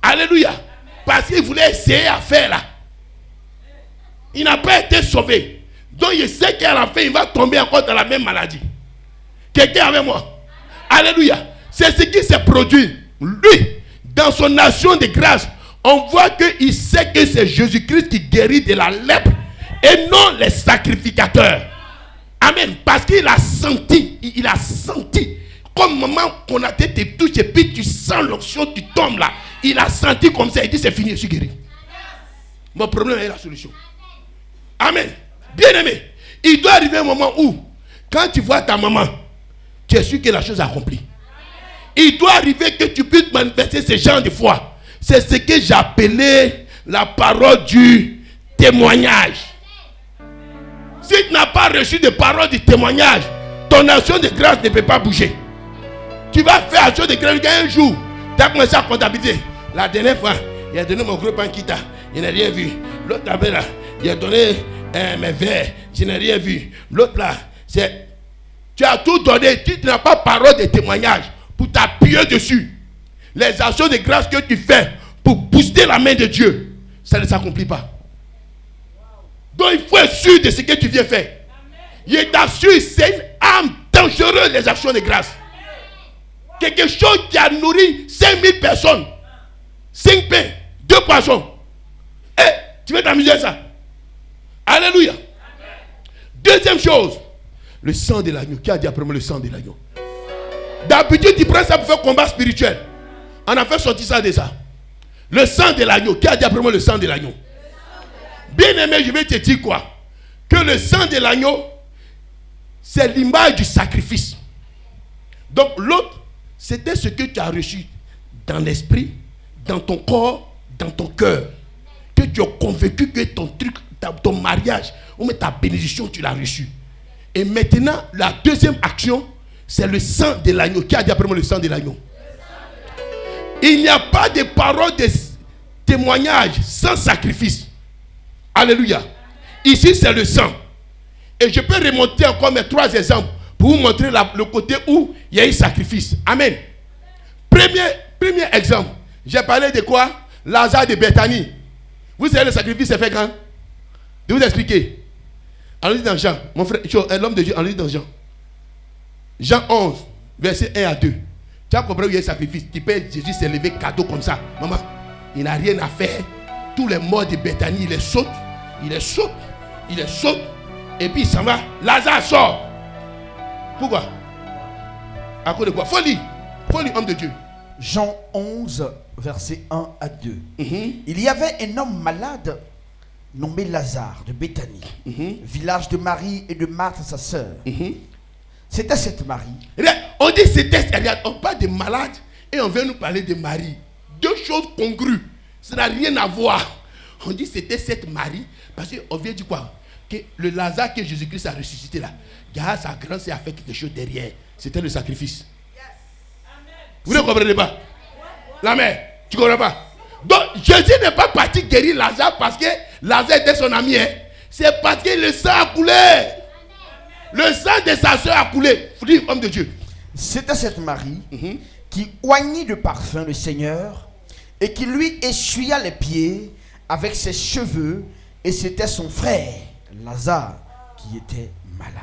S3: Alléluia. Parce qu'il voulait essayer à faire là. Il n'a pas été sauvé. Donc il sait qu'à la fin, il va tomber encore dans la même maladie. Quelqu'un avec moi? Alléluia. C'est ce qui s'est produit. Lui, dans son action de grâce, on voit qu'il sait que c'est Jésus-Christ qui guérit de la lèpre et non les sacrificateurs. Amen. Parce qu'il a senti, il a senti. Comme maman qu'on a été te touche et puis tu sens l'onction, tu tombes là. Il a senti comme ça, il dit c'est fini, je suis guéri. Mon problème est la solution. Amen. Bien aimé, il doit arriver un moment où, quand tu vois ta maman, tu es sûr que la chose est accomplie. Il doit arriver que tu puisses manifester ce genre de foi. C'est ce que j'ai appelé la parole du témoignage. Si tu n'as pas reçu de parole du témoignage, ton action de grâce ne peut pas bouger. Tu vas faire action de grâce un jour. Tu as commencé à comptabiliser. La dernière fois, il a donné mon gros pain quitta. Il n'a rien vu. L'autre avait là, il a donné Mais vers, je n'ai rien vu. L'autre là, c'est... Tu as tout donné, tu n'as pas parole de témoignage pour t'appuyer dessus. Les actions de grâce que tu fais pour booster la main de Dieu, ça ne s'accomplit pas. Donc il faut être sûr de ce que tu viens faire. Je t'assure, c'est une âme dangereuse, les actions de grâce. Quelque chose qui a nourri 5000 personnes. 5 pains, 2 poissons. Tu veux t'amuser à ça? Alléluia. Deuxième chose, le sang de l'agneau. Qui a dit après moi le sang de l'agneau? D'habitude, tu prends ça pour faire combat spirituel. On a fait sortir ça de ça. Le sang de l'agneau. Qui a dit après moi le sang de l'agneau? Bien aimé, je vais te dire quoi? Que le sang de l'agneau, c'est l'image du sacrifice. Donc l'autre, c'était ce que tu as reçu dans l'esprit, dans ton corps, dans ton cœur. Que tu as convaincu que ton truc, ton mariage, ou même ta bénédiction, tu l'as reçu. Et maintenant, la deuxième action, c'est le sang de l'agneau. Qui a dit après moi le sang de l'agneau? Il n'y a pas de parole de témoignage sans sacrifice. Alléluia. Ici, c'est le sang. Et je peux remonter encore mes 3 exemples pour vous montrer le côté où il y a eu sacrifice. Amen. Premier exemple. J'ai parlé de quoi? Lazare de Bethanie. Vous savez, le sacrifice c'est fait quand? Je vais vous expliquer. Allons-y dans Jean. Mon frère, l'homme de Dieu, allons-y dans Jean. Jean 11, verset 1 à 2. Tu as compris où il y a un sacrifice. Tu peux, Jésus s'est levé cadeau comme ça. Maman, il n'a rien à faire. Tous les morts de Bethanie, il les saute. Il les saute. Il les saute. Et puis il s'en va. Lazare sort. Pourquoi? À cause de quoi? Folie. Folie, homme de Dieu.
S2: Jean 11, verset 1 à 2. Il y avait un homme malade nommé Lazare de Béthanie, village de Marie et de Marthe, sa sœur. C'était cette Marie.
S3: On dit c'était, on parle de malade et on veut nous parler de Marie. Deux choses congrues. Ça n'a rien à voir. On dit c'était cette Marie parce qu'on vient dire quoi? Que le Lazare que Jésus-Christ a ressuscité là, grâce à sa grâce, il a fait quelque chose derrière. C'était le sacrifice. Vous ne comprenez pas? La mère, tu ne comprends pas? Donc Jésus n'est pas parti guérir Lazare parce que Lazare était son ami. C'est parce que le sang a coulé. Le sang de sa soeur a coulé. Dis, homme de Dieu.
S2: C'était cette Marie qui oignit de parfum le Seigneur et qui lui essuya les pieds avec ses cheveux, et c'était son frère Lazare qui était malade.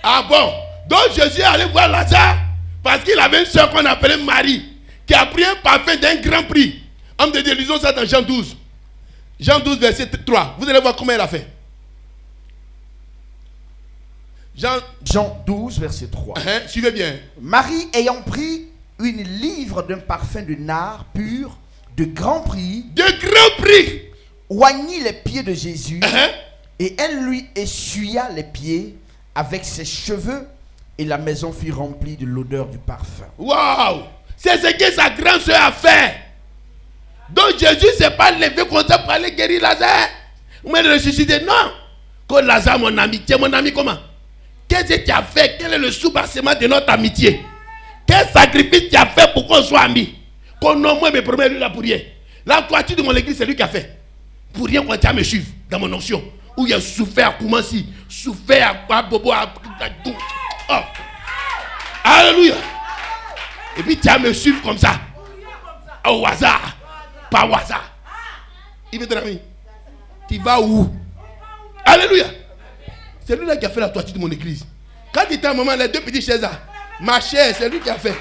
S3: Ah bon? Donc Jésus est allé voir Lazare parce qu'il avait une soeur qu'on appelait Marie qui a pris un parfum d'un grand prix. Homme de Dieu, lisons ça dans Jean 12. Jean 12, verset 3. Vous allez voir comment elle a fait.
S2: Jean 12, verset 3.
S3: Suivez bien.
S2: Marie ayant pris une livre d'un parfum de nard pur de grand prix.
S3: De grand prix.
S2: Oignit les pieds de Jésus. Et elle lui essuya les pieds avec ses cheveux. Et la maison fut remplie de l'odeur du parfum.
S3: Waouh! C'est ce que sa grande soeur a fait. Donc Jésus ne s'est pas levé comme ça pour aller guérir Lazare. Ou même ressusciter. Non. Quand Lazare, mon ami, tu es mon ami comment? Qu'est-ce que tu as fait? Quel est le soubassement de notre amitié? Quel sacrifice tu as fait pour qu'on soit amis? Qu'on nomme moi mes premiers lui là pour rien. La toiture de mon église, c'est lui qui a fait. Pour rien qu'on t'a me suivre dans mon onction. Où il a souffert à Koumansi, souffert à Bobo, à... Oh. Alléluia. Et puis tu as me suivre comme ça. Au hasard. Pas au hasard. Il veut te dire, tu vas où? Alléluia. C'est lui là qui a fait la toiture de mon église. Quand il était à un moment, les 2 petites chaises là, ma chaise, c'est lui qui a fait.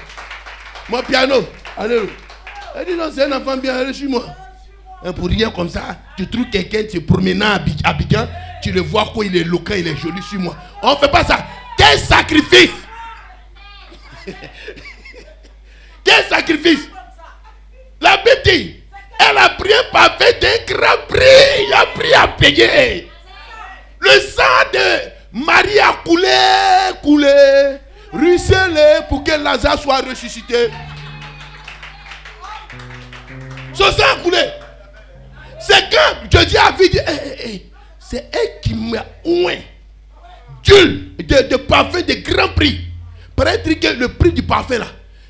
S3: Mon piano. Alléluia. Elle dit non, c'est un enfant bien, allez, suis-moi. Pour rien comme ça, tu trouves quelqu'un, tu es promenant à Abidjan, tu le vois quoi, il est éloquent, il est joli, suis-moi. On ne fait pas ça. Quel sacrifice! Quel sacrifice! La Bible dit, elle a pris un parfum d'un grand prix, il a pris à payer. Le sang de Marie a coulé, ruisselé pour que Lazare soit ressuscité. Son sang a coulé. C'est quand Jésus a vu, c'est elle qui m'a oint d'huile, de parfum de grand prix. Paraît que le prix du parfum là,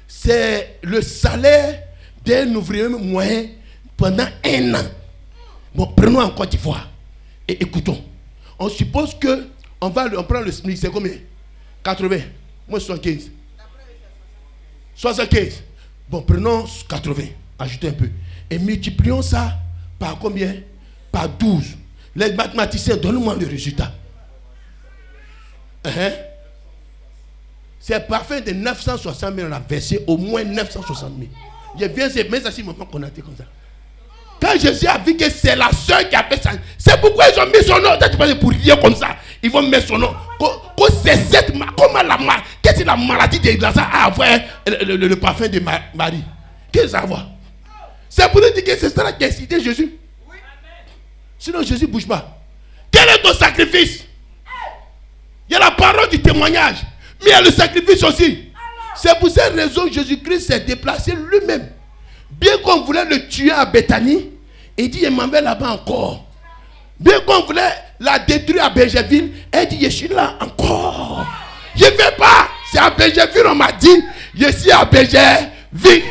S3: c'est le salaire d'un ouvrier moyen pendant 1 an. Bon, prenons en Côte d'Ivoire et écoutons. On suppose que on prend le SMIC, c'est combien? 80. Moi 75. 75. Bon, prenons 80. Ajoutez un peu. Et multiplions ça par combien? Par 12. Les mathématiciens, donnez-moi le résultat. C'est parfait de 960 000, on a versé au moins 960 000. Je viens, c'est même ça, si moment qu'on a été comme ça. Quand Jésus a vu que c'est la sœur qui a fait ça, c'est pourquoi ils ont mis son nom. Tu penses pour rien comme ça, ils vont mettre son nom. Comment qu'est-ce que la maladie de Lazare a à voir le parfum de Marie? Qu'est-ce que ça a à voir? C'est pour dire que c'est ça qui a cité Jésus. Sinon Jésus ne bouge pas. Quel est ton sacrifice? Il y a la parole du témoignage, mais il y a le sacrifice aussi. C'est pour cette raison que Jésus-Christ s'est déplacé lui-même. Bien qu'on voulait le tuer à Bethanie, il dit, je m'en vais là-bas encore. Bien qu'on voulait la détruire à Bergerville, elle dit, je suis là encore. Je ne vais pas. C'est à Bergerville, on m'a dit, je suis à Bergerville.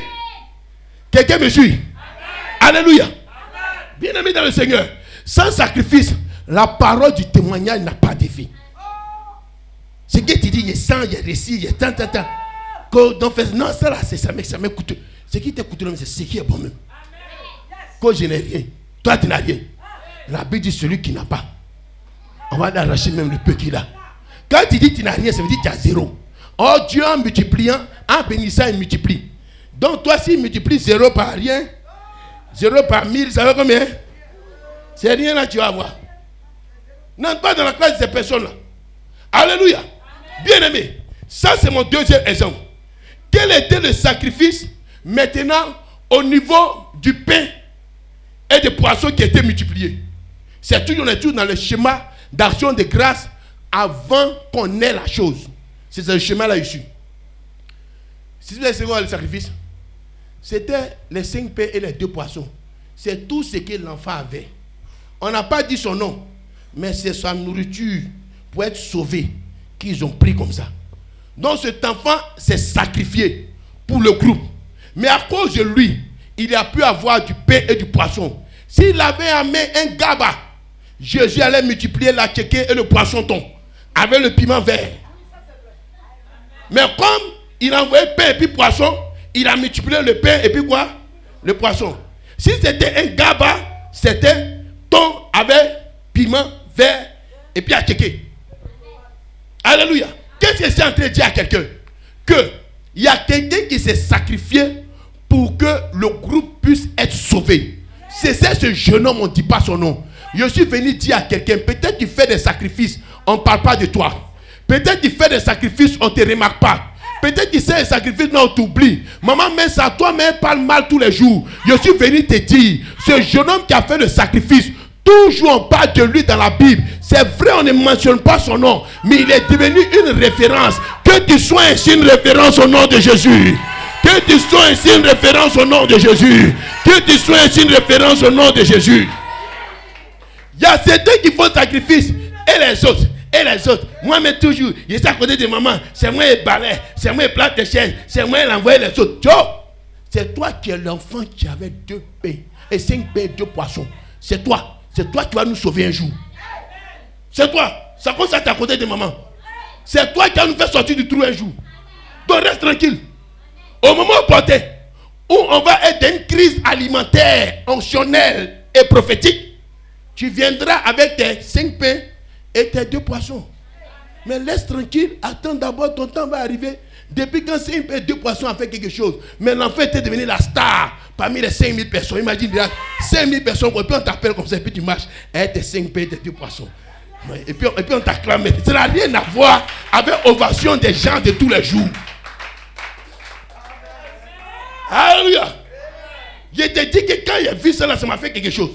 S3: Quelqu'un me suit? Alléluia. Bien-aimé dans le Seigneur, sans sacrifice, la parole du témoignage n'a pas d'effet. Ce que tu dis, il y a sang, il y a récit, il y a tant. Non, ça là, c'est ça, mec, ça m'écoute. Ce qui t'écoute, c'est ce qui est bon même. Quand je n'ai rien, toi tu n'as rien. La Bible dit celui qui n'a pas, on va l'arracher même le peu qu'il a. Quand tu dis tu n'as rien, ça veut dire que tu as zéro. Oh, Dieu en multipliant, en bénissant, il multiplie. Donc toi, s'il multiplie 0 par rien, 0 par 1000, ça veut combien? C'est rien là, tu vas avoir. Non, pas dans la classe de ces personnes-là. Alléluia. Bien-aimé, ça c'est mon deuxième exemple. Quel était le sacrifice maintenant au niveau du pain et des poissons qui étaient multipliés? C'est toujours, on est toujours dans le schéma d'action de grâce avant qu'on ait la chose. C'est ce schéma-là ici. Si vous avez le sacrifice, c'était les 5 pains et les 2 poissons. C'est tout ce que l'enfant avait. On n'a pas dit son nom, mais c'est sa nourriture pour être sauvé qu'ils ont pris comme ça. Donc cet enfant s'est sacrifié pour le groupe. Mais à cause de lui, il a pu avoir du pain et du poisson. S'il avait amené un gaba, Jésus allait multiplier la tchéké et le poisson thon avec le piment vert. Mais comme il a envoyé pain et puis poisson, il a multiplié le pain et puis quoi? Le poisson. Si c'était un gaba, c'était thon avec piment vert et puis à tchéké. Alléluia. Qu'est-ce que c'est en train de dire à quelqu'un? Il y a quelqu'un qui s'est sacrifié pour que le groupe puisse être sauvé. C'est ce jeune homme, on ne dit pas son nom. Je suis venu dire à quelqu'un, peut-être tu fais des sacrifices, on ne parle pas de toi. Peut-être tu fais des sacrifices, on ne te remarque pas. Peut-être tu fais des sacrifices, mais on t'oublie. Maman met ça à toi, mais elle parle mal tous les jours. Je suis venu te dire, ce jeune homme qui a fait le sacrifice, toujours on parle de lui dans la Bible. C'est vrai, on ne mentionne pas son nom, mais il est devenu une référence. Que tu sois ainsi une référence au nom de Jésus. Que tu sois ainsi une référence au nom de Jésus. Que tu sois ainsi une référence au nom de Jésus. Il y a certains qui font sacrifice et les autres. Et les autres, moi mais toujours, je suis à côté de maman, c'est moi le balai, c'est moi le plat de chaise, c'est moi l'envoyer les autres. C'est toi qui es l'enfant qui avait 2 pains et 5 pains et 2 poissons. C'est toi qui vas nous sauver un jour. C'est toi. Ça commence à être à côté de maman. C'est toi qui vas nous faire sortir du trou un jour. Donc reste tranquille. Au moment opportun, où on va être dans une crise alimentaire, onctionnelle et prophétique, tu viendras avec tes 5 pains et tes 2 poissons. Mais laisse tranquille, attends d'abord, ton temps va arriver. Depuis quand 5 pains et 2 poissons a fait quelque chose, mais l'enfant était devenu la star parmi les 5000 personnes. Imagine déjà, 5000 personnes, et puis on t'appelle comme ça, et puis tu marches, et tes 5 pains et tes 2 poissons. Et puis on t'acclame. Ça n'a rien à voir avec ovation des gens de tous les jours. Alléluia. Je te dis que quand j'ai vu cela, ça m'a fait quelque chose.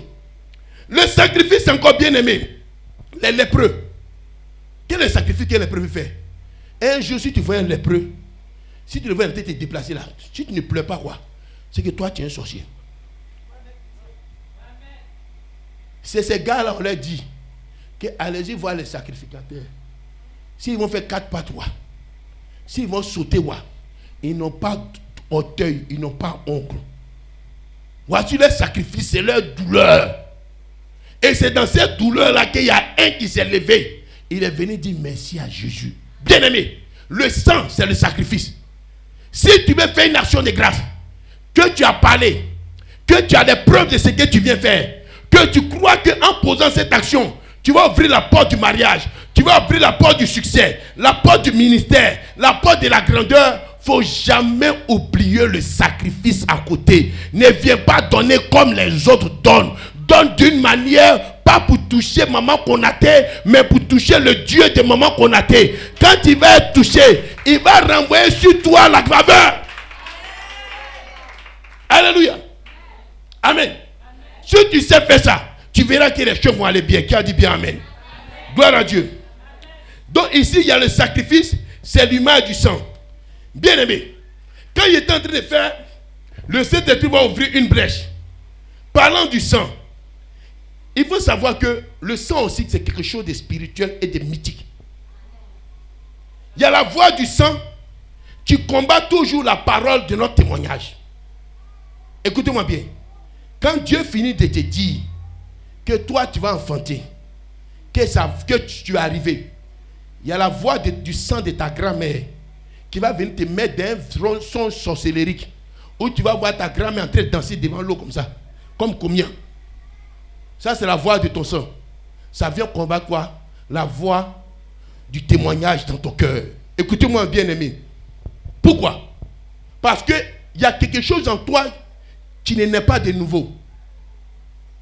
S3: Le sacrifice, c'est encore bien aimé. Les lépreux. Quel est le sacrifice que les lépreux fait? Un jour, si tu vois un lépreux, si tu le vois te déplacer là, si tu ne pleures pas quoi, c'est que toi tu es un sorcier. C'est ces gars-là, on leur dit que allez-y voir les sacrificateurs. S'ils vont faire 4 pas 3, s'ils vont sauter, ils n'ont pas orteil, ils n'ont pas ongle. Voici leur sacrifice, c'est leur douleur. Et c'est dans cette douleur-là qu'il y a un qui s'est levé. Il est venu dire merci à Jésus. Bien-aimé, le sang, c'est le sacrifice. Si tu veux faire une action de grâce, que tu as parlé, que tu as des preuves de ce que tu viens faire, que tu crois qu'en posant cette action, tu vas ouvrir la porte du mariage, tu vas ouvrir la porte du succès, la porte du ministère, la porte de la grandeur. Il ne faut jamais oublier le sacrifice à côté. Ne viens pas donner comme les autres donnent. Donne d'une manière, pas pour toucher maman Konaté, mais pour toucher le Dieu de maman Konaté. Quand il va être touché, il va renvoyer sur toi la faveur. Alléluia. Amen. Si tu sais faire ça, tu verras que les choses vont aller bien. Qui a dit bien amen? Gloire à Dieu. Donc ici, il y a le sacrifice, c'est l'image du sang. Bien aimé, quand il est en train de faire, le Saint-Esprit va ouvrir une brèche. Parlant du sang, il faut savoir que le sang aussi, c'est quelque chose de spirituel et de mythique. Il y a la voix du sang qui combat toujours la parole de notre témoignage. Écoutez-moi bien. Quand Dieu finit de te dire que toi tu vas enfanter, que tu es arrivé, il y a la voix du sang de ta grand-mère qui va venir te mettre dans un son sorcellérique où tu vas voir ta grand-mère en train de danser devant l'eau comme ça, comme combien. Ça c'est la voix de ton sang. Ça vient combattre quoi? La voix du témoignage dans ton cœur. Écoutez-moi bien aimé. Pourquoi? Parce que il y a quelque chose en toi qui n'est pas de nouveau.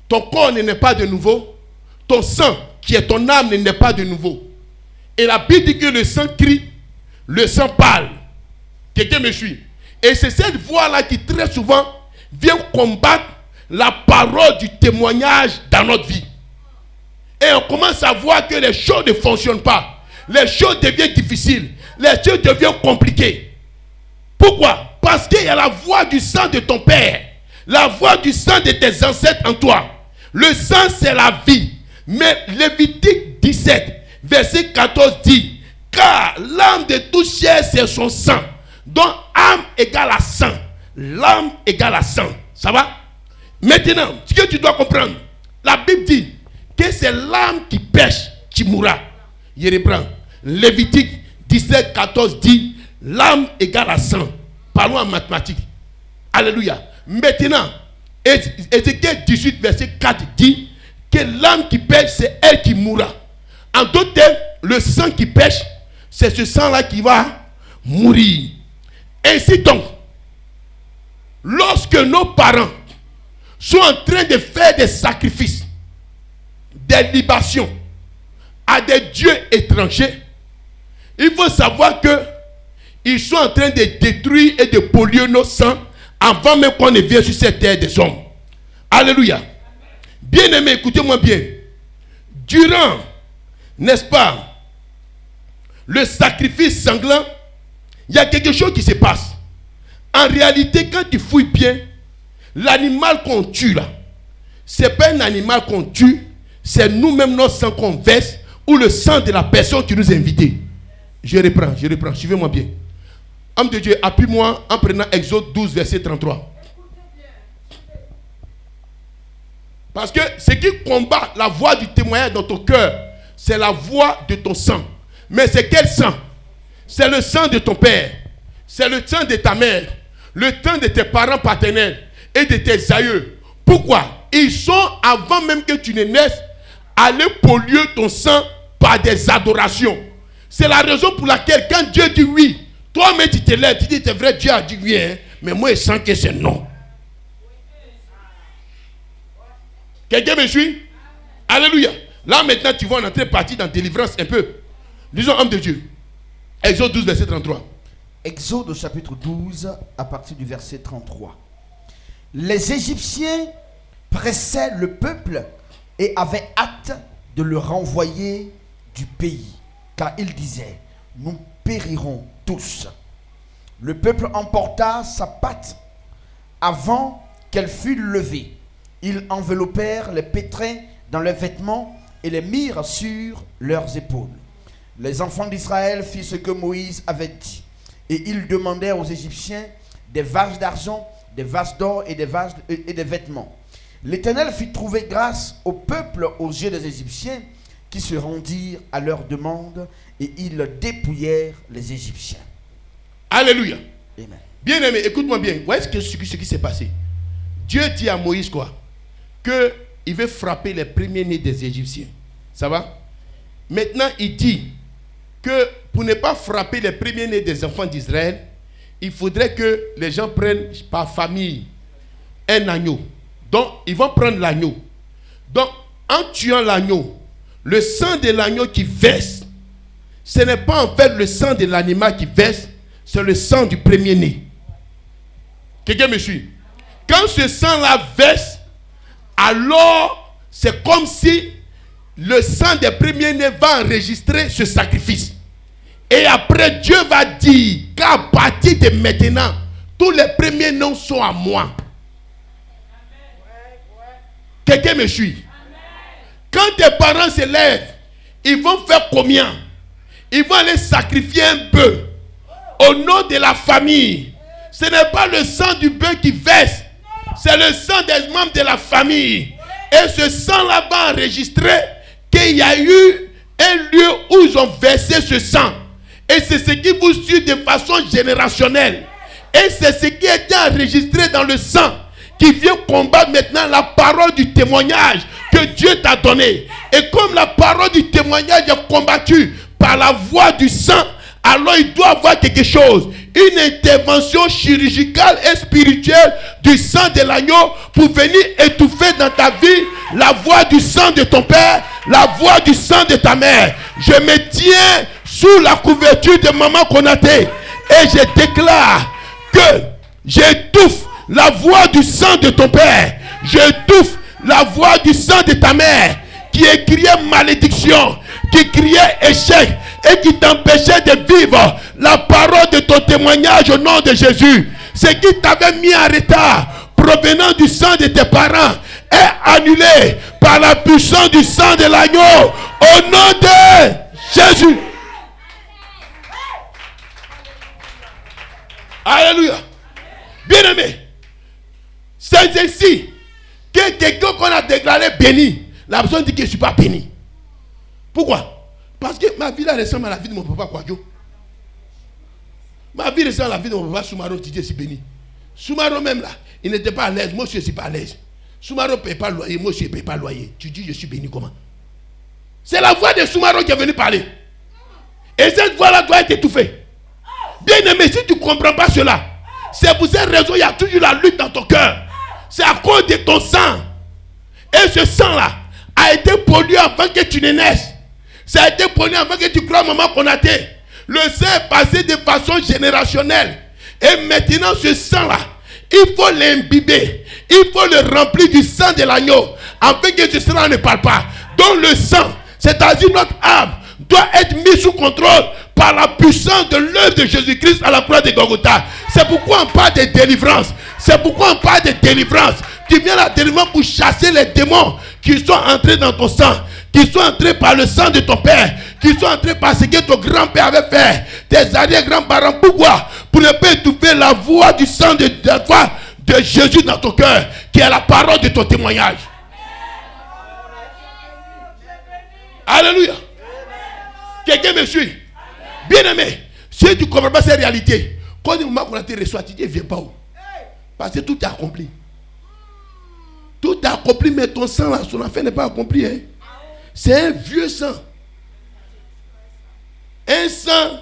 S3: Ton corps n'est pas de nouveau. Ton sang, qui est ton âme, n'est pas de nouveau. Et la Bible dit que le sang crie, le sang parle. Quelqu'un me suit? Et c'est cette voix-là qui très souvent vient combattre la parole du témoignage dans notre vie. Et on commence à voir que les choses ne fonctionnent pas. Les choses deviennent difficiles. Les choses deviennent compliquées. Pourquoi? Parce qu'il y a la voix du sang de ton père. La voix du sang de tes ancêtres en toi. Le sang, c'est la vie. Mais Lévitique 17, verset 14 dit, car l'âme de toute chair, c'est son sang. Donc, âme égale à sang. L'âme égale à sang. Ça va? Maintenant, ce que tu dois comprendre, la Bible dit que c'est l'âme qui pêche, qui mourra. Je reprends. Lévitique 17, 14 dit, l'âme égale à sang. Parlons en mathématiques. Alléluia. Maintenant, Ézéchiel 18, verset 4 dit que l'âme qui pêche, c'est elle qui mourra. En d'autres termes, le sang qui pêche, c'est ce sang-là qui va mourir. Ainsi donc, lorsque nos parents sont en train de faire des sacrifices, des libations à des dieux étrangers, il faut savoir que ils sont en train de détruire et de polluer nos sangs avant même qu'on ne vienne sur cette terre des hommes. Alléluia. Bien-aimés, écoutez-moi bien. Durant, n'est-ce pas, le sacrifice sanglant, il y a quelque chose qui se passe. En réalité, quand tu fouilles bien, l'animal qu'on tue là, c'est pas un animal qu'on tue, c'est nous-mêmes notre sang qu'on verse ou le sang de la personne qui nous a invités. Je reprends, suivez-moi bien. Homme de Dieu, appuie-moi en prenant Exode 12, verset 33. Parce que ce qui combat la voix du témoignage dans ton cœur, c'est la voix de ton sang. Mais c'est quel sang? C'est le sang de ton père. C'est le sang de ta mère. Le sang de tes parents paternels et de tes aïeux. Pourquoi? Ils sont, avant même que tu ne naisses, allés polluer ton sang par des adorations. C'est la raison pour laquelle quand Dieu dit oui, toi-même tu te lèves, tu dis c'est vrai, Dieu a dit oui, hein, mais moi je sens que c'est non. Quelqu'un me suit? Alléluia. Là maintenant tu vas entrer partie dans délivrance un peu. Disons homme de Dieu. Exode 12 verset 33.
S2: Exode au chapitre 12 à partir du verset 33. Les Égyptiens pressaient le peuple et avaient hâte de le renvoyer du pays, car ils disaient, nous périrons tous. Le peuple emporta sa patte avant qu'elle fût levée. Ils enveloppèrent les pétrins dans leurs vêtements et les mirent sur leurs épaules. Les enfants d'Israël firent ce que Moïse avait dit. Et ils demandèrent aux Égyptiens des vaches d'argent, des vaches d'or et des vêtements. L'Éternel fit trouver grâce au peuple aux yeux des Égyptiens qui se rendirent à leur demande et ils dépouillèrent les Égyptiens.
S3: Alléluia.
S2: Amen.
S3: Bien-aimé, écoute-moi bien. Voyez ce qui s'est passé. Dieu dit à Moïse quoi? Qu'il veut frapper les premiers-nés des Égyptiens. Ça va? Maintenant, il dit que pour ne pas frapper les premiers-nés des enfants d'Israël, il faudrait que les gens prennent par famille un agneau. Donc, ils vont prendre l'agneau. Donc, en tuant l'agneau, le sang de l'agneau qui verse, ce n'est pas en fait le sang de l'animal qui verse, c'est le sang du premier-né. Quelqu'un me suit? Quand ce sang-là verse, alors c'est comme si le sang des premiers-nés va enregistrer ce sacrifice. Et après, Dieu va dire qu'à partir de maintenant, tous les premiers-nés sont à moi. Quelqu'un me suit? Quand tes parents se lèvent, ils vont faire combien? Ils vont aller sacrifier un bœuf au nom de la famille. Ce n'est pas le sang du bœuf qui verse, c'est le sang des membres de la famille. Et ce sang-là va enregistrer qu'il y a eu un lieu où ils ont versé ce sang. Et c'est ce qui vous suit de façon générationnelle. Et c'est ce qui a été enregistré dans le sang qui vient combattre maintenant la parole du témoignage que Dieu t'a donné. Et comme la parole du témoignage est combattue par la voix du sang, alors il doit avoir quelque chose. Une intervention chirurgicale et spirituelle du sang de l'agneau pour venir étouffer dans ta vie la voix du sang de ton père, la voix du sang de ta mère. Je me tiens sous la couverture de Maman Konaté et je déclare que j'étouffe la voix du sang de ton père, j'étouffe la voix du sang de ta mère qui criait malédiction, qui criait échec et qui t'empêchait de vivre la parole de ton témoignage au nom de Jésus. Ce qui t'avait mis en retard provenant du sang de tes parents est annulé par la puissance du sang de l'agneau au nom de Jésus. Alléluia. Bien-aimé, c'est ainsi que quelqu'un qu'on a déclaré béni, la personne dit que je ne suis pas béni. Pourquoi? Parce que ma vie là ressemble à la vie de mon papa Kwadjo. Ma vie ressemble à la vie de mon papa Soumaro, Didier si béni. Soumaro même là, il n'était pas à l'aise, moi je ne suis pas à l'aise. Soumaro ne paye pas le loyer, moi je ne paye pas le loyer. Tu dis je suis béni comment? C'est la voix de Soumaro qui est venue parler. Et cette voix là doit être étouffée. Bien aimé, si tu ne comprends pas cela, c'est pour cette raison il y a toujours la lutte dans ton cœur. C'est à cause de ton sang. Et ce sang là a été pollué avant que tu ne naisses. Ça a été pollué avant que tu crois Maman Konaté. Le sang est passé de façon générationnelle. Et maintenant ce sang là, il faut l'imbiber. Il faut le remplir du sang de l'agneau. Afin que ce sang ne parle pas. Donc le sang, c'est-à-dire notre âme, doit être mis sous contrôle par la puissance de l'œuvre de Jésus-Christ à la croix de Golgotha. C'est pourquoi on parle de délivrance. C'est pourquoi on parle de délivrance. Tu viens la délivrance pour chasser les démons qui sont entrés dans ton sang, qui sont entrés par le sang de ton père, qui sont entrés par ce que ton grand-père avait fait, tes arrière-grands-parents. Pourquoi? Pour ne pas étouffer la voix du sang de Jésus dans ton cœur, qui est la parole de ton témoignage. Alléluia. Quelqu'un me suit? Bien-aimé, si tu ne comprends pas cette réalité, quand le moment qu'on a été reçu, tu dis, viens pas où? Parce que tout est accompli. Tout est accompli, mais ton sang, là, son affaire n'est pas accompli. Hein? C'est un vieux sang. Un sang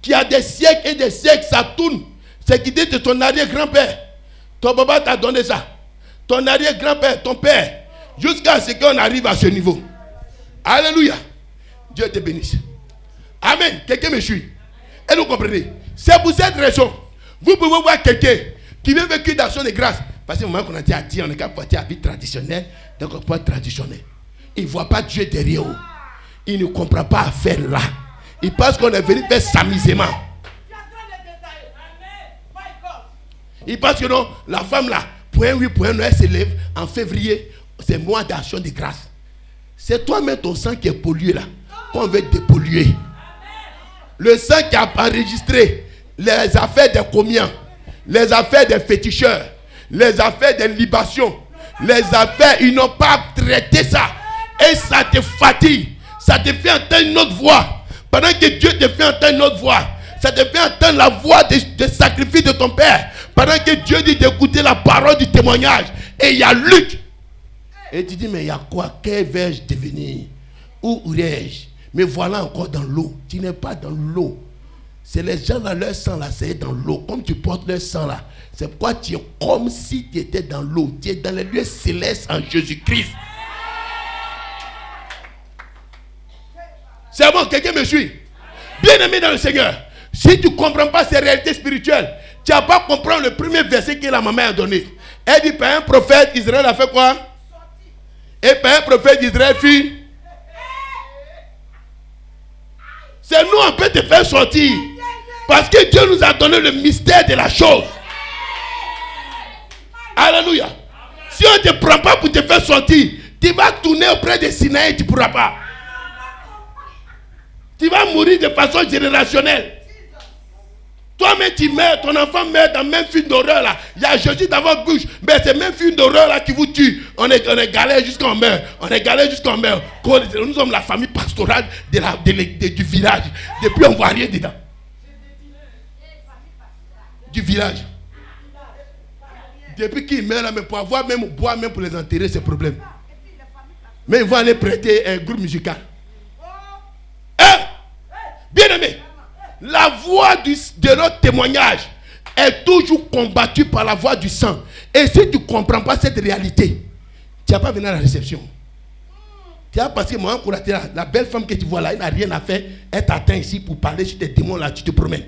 S3: qui a des siècles et des siècles, ça tourne. C'est qui dit de ton arrière-grand-père. Ton papa t'a donné ça. Ton arrière-grand-père, ton père. Jusqu'à ce qu'on arrive à ce niveau. Alléluia. Dieu te bénisse. Amen. Quelqu'un me suit. Et vous comprenez? C'est pour cette raison. Vous pouvez voir quelqu'un qui veut vécu d'action de grâce. Parce que le moment qu'on a dit, on est qu'à porter habit traditionnel, donc on peut être traditionnel. Il ne voit pas Dieu derrière eux. Il ne comprend pas à faire là. Il pense qu'on est venu faire s'amusement. Il pense que non, la femme là, point 8, point 9, elle s'élève en février. C'est mois d'action de grâce. C'est toi-même ton sang qui est pollué là. Qu'on veut dépolluer. Le sang qui a enregistré les affaires des commiens, les affaires des féticheurs, les affaires des libations, Les affaires, ils n'ont pas traité ça. Et ça te fatigue. Ça te fait entendre une autre voix. Pendant que Dieu te fait entendre une autre voix, ça te fait entendre la voix des sacrifices de ton père. Pendant que Dieu dit d'écouter la parole du témoignage. Et il y a lutte. Et tu dis, mais il y a quoi? Que vais-je devenir? Où irai-je? Mais voilà encore dans l'eau. Tu n'es pas dans l'eau. C'est les gens dans leur sang là, c'est dans l'eau. Comme tu portes leur sang là. C'est pourquoi tu es comme si tu étais dans l'eau. Tu es dans les lieux célestes en Jésus-Christ. C'est bon, quelqu'un me suit? Bien-aimé dans le Seigneur, si tu ne comprends pas ces réalités spirituelles, tu n'as pas compris le premier verset que la maman a donné. Elle dit, par un prophète, Israël a fait quoi? Et par un prophète, Israël fit. C'est nous, on peut te faire sortir. Parce que Dieu nous a donné le mystère de la chose. Alléluia. Si on ne te prend pas pour te faire sortir, tu vas tourner auprès de Sinaï et tu ne pourras pas. Tu vas mourir de façon générationnelle. Toi-même tu meurs, ton enfant meurt dans le même film d'horreur là. Il y a Jésus dans votre bouche, mais c'est le même film d'horreur là qui vous tue. On est galère jusqu'à on meurt. On est galère jusqu'à on meurt. Nous sommes la famille pastorale du village. Depuis on ne voit rien dedans. Du village. Depuis qu'il meurt là, mais pour avoir même boire, même pour les enterrer, c'est problème. Mais ils vont aller prêter un groupe musical. Bien-aimé, la voix de notre témoignage est toujours combattue par la voix du sang. Et si tu ne comprends pas cette réalité, tu n'as pas venu à la réception. Tu as passé mon collatéral, la belle femme que tu vois là, elle n'a rien à faire. Elle t'attend ici pour parler sur tes démons là, tu te promènes.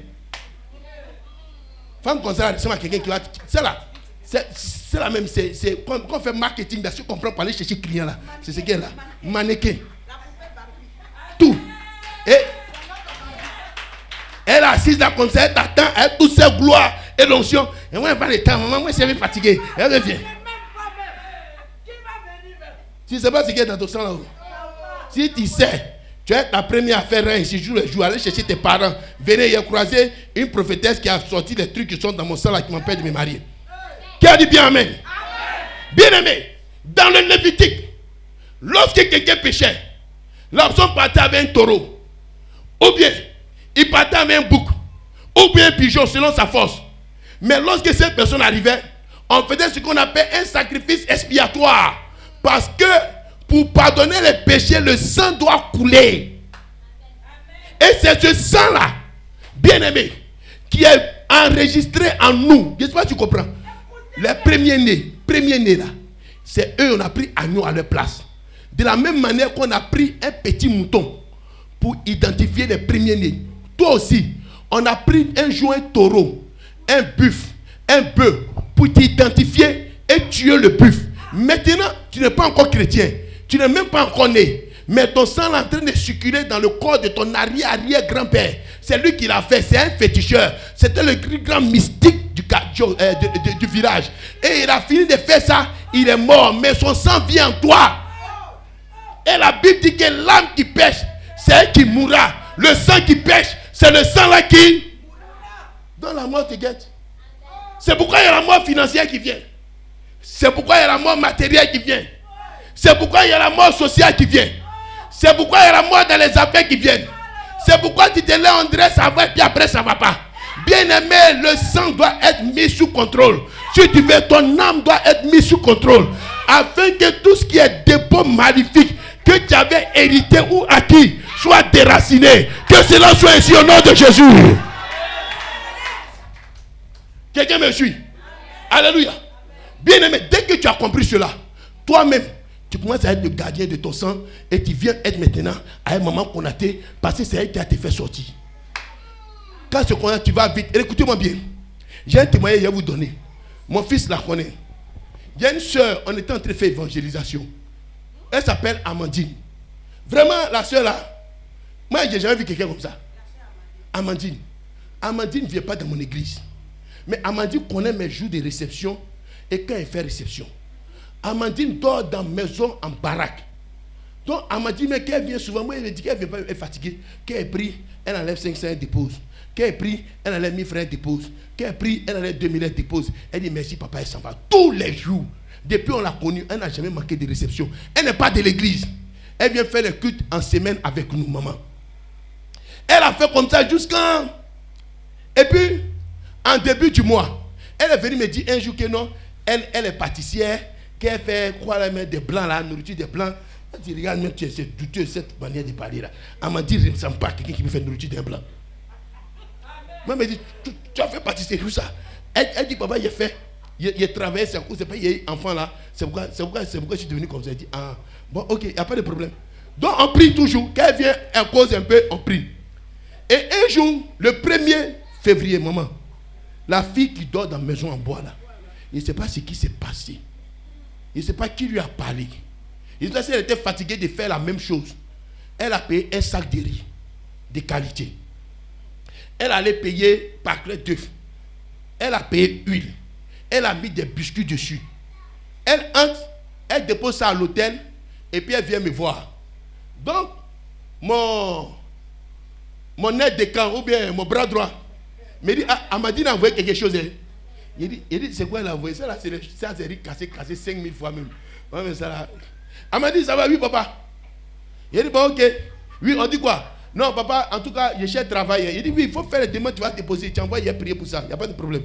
S3: Femme comme ça, c'est quelqu'un qui va. C'est là. C'est la même. C'est quand on fait marketing, bien sûr, on comprend pour aller chercher client là. C'est ce qu'elle a. Mannequin. Tout. Et elle est assise là comme ça, elle t'attend, elle a toutes ses gloires et l'onction. Et moi, elle va le temps, maman, moi, je suis fatigué. Elle revient. Tu ne sais pas ce qu'il y a dans ton sang là-haut. Si tu sais, tu es ta première affaire rien ici, jour le jour, aller chercher tes parents. Venez, il y a croisé une prophétesse qui a sorti les trucs qui sont dans mon sang là, qui m'empêchent de me marier. Qui a dit bien amen? Bien aimé, dans le Lévitique, lorsque quelqu'un péchait, l'option partait avec un taureau. Ou bien, il partait avec un bouc. Ou bien un pigeon selon sa force. Mais lorsque cette personne arrivait, on faisait ce qu'on appelle un sacrifice expiatoire. Parce que pour pardonner les péchés, le sang doit couler. Et c'est ce sang-là, bien aimé, qui est enregistré en nous. Je ne sais pas si tu comprends. Les premiers-nés là, c'est eux, on a pris agneau à leur place. De la même manière qu'on a pris un petit mouton pour identifier les premiers-nés. Toi aussi, on a pris un jour un taureau, un buffle, un bœuf pour t'identifier et tuer le buffle. Maintenant, tu n'es pas encore chrétien. Tu n'es même pas encore né. Mais ton sang est en train de circuler dans le corps de ton arrière-grand-père. C'est lui qui l'a fait. C'est un féticheur. C'était le grand mystique du village. Et il a fini de faire ça. Il est mort. Mais son sang vient en toi. Et la Bible dit que l'âme qui pêche, c'est elle qui mourra. Le sang qui pêche, c'est le sang là qui... Dans la mort te guette. C'est pourquoi il y a la mort financière qui vient. C'est pourquoi il y a la mort matérielle qui vient. C'est pourquoi il y a la mort sociale qui vient. C'est pourquoi il y a la mort dans les affaires qui viennent. C'est pourquoi tu te lèves, on dirait ça va et puis après ça va pas. Bien aimé, le sang doit être mis sous contrôle. Si tu veux, ton âme doit être mise sous contrôle. Afin que tout ce qui est dépôt maléfique que tu avais hérité ou acquis soit déraciné. Que cela soit ainsi au nom de Jésus. Quelqu'un me suit? Alléluia. Bien aimé, dès que tu as compris cela, toi-même, tu commences à être le gardien de ton sang et tu viens être maintenant à un moment Konaté parce que c'est elle qui a te fait sortir. Quand ce Konaté, tu vas vite. Écoutez-moi bien. J'ai un témoignage à vous donner. Mon fils la connaît. Il y a une soeur, on était en train de faire évangélisation. Elle s'appelle Amandine. Vraiment, la soeur là, moi, j'ai jamais vu quelqu'un comme ça. Amandine. Amandine ne vient pas dans mon église. Mais Amandine connaît mes jours de réception et quand elle fait réception. Amandine dort dans maison en baraque. Donc, elle m'a dit, mais qu'elle vient souvent. Moi, elle me dit qu'elle ne vient pas, elle est fatiguée. Qu'elle est pris, elle enlève 500, elle dépose. Qu'elle est pris, elle enlève 1000 francs, elle dépose. Qu'elle est pris, elle enlève 2000, elle dépose. Elle dit, merci papa, elle s'en va. Tous les jours. Depuis on l'a connue, elle n'a jamais manqué de réception. Elle n'est pas de l'église. Elle vient faire le culte en semaine avec nous, maman. Elle a fait comme ça jusqu'à... Et puis, en début du mois, elle est venue me dire un jour que non, elle est pâtissière, qu'elle fait quoi là, des blancs là, nourriture des blancs. Elle dit, regarde, même c'est douteux cette manière de parler là. Elle m'a dit, je ne sens pas quelqu'un qui me fait nourriture des blancs. Moi, elle me dit, tu as fait pâtisserie, tout ça. Elle dit, papa, il travaille, c'est pas il y a enfant là. C'est pourquoi je suis devenu comme ça. Elle dit, ah, bon, ok, il n'y a pas de problème. Donc, on prie toujours. Quand elle vient, elle cause un peu, on prie. Et un jour, le 1er février, maman, la fille qui dort dans la maison en bois là, je ne sais pas ce qui s'est passé. Je ne sais pas qui lui a parlé. Je ne sais pas si elle était fatiguée de faire la même chose. Elle a payé un sac de riz de qualité. Elle allait payer paquet d'œufs. Elle a payé huile. Elle a mis des biscuits dessus. Elle entre, elle dépose ça à l'hôtel et puis elle vient me voir. Donc, mon aide de camp ou bien mon bras droit me dit, ah, elle m'a dit d'envoyer quelque chose. Il dit, c'est quoi elle a envoyé? Ça là, c'est des riz cassé 5000 fois même. Ouais, mais ça là. Elle m'a dit, ça va, oui papa. Il dit, bon ok. Oui, on dit quoi? Non papa, en tout cas, je cherche travail. Il dit, oui, il faut faire les demandes, tu vas déposer. Tu envoies, il y a prié pour ça, il n'y a pas de problème.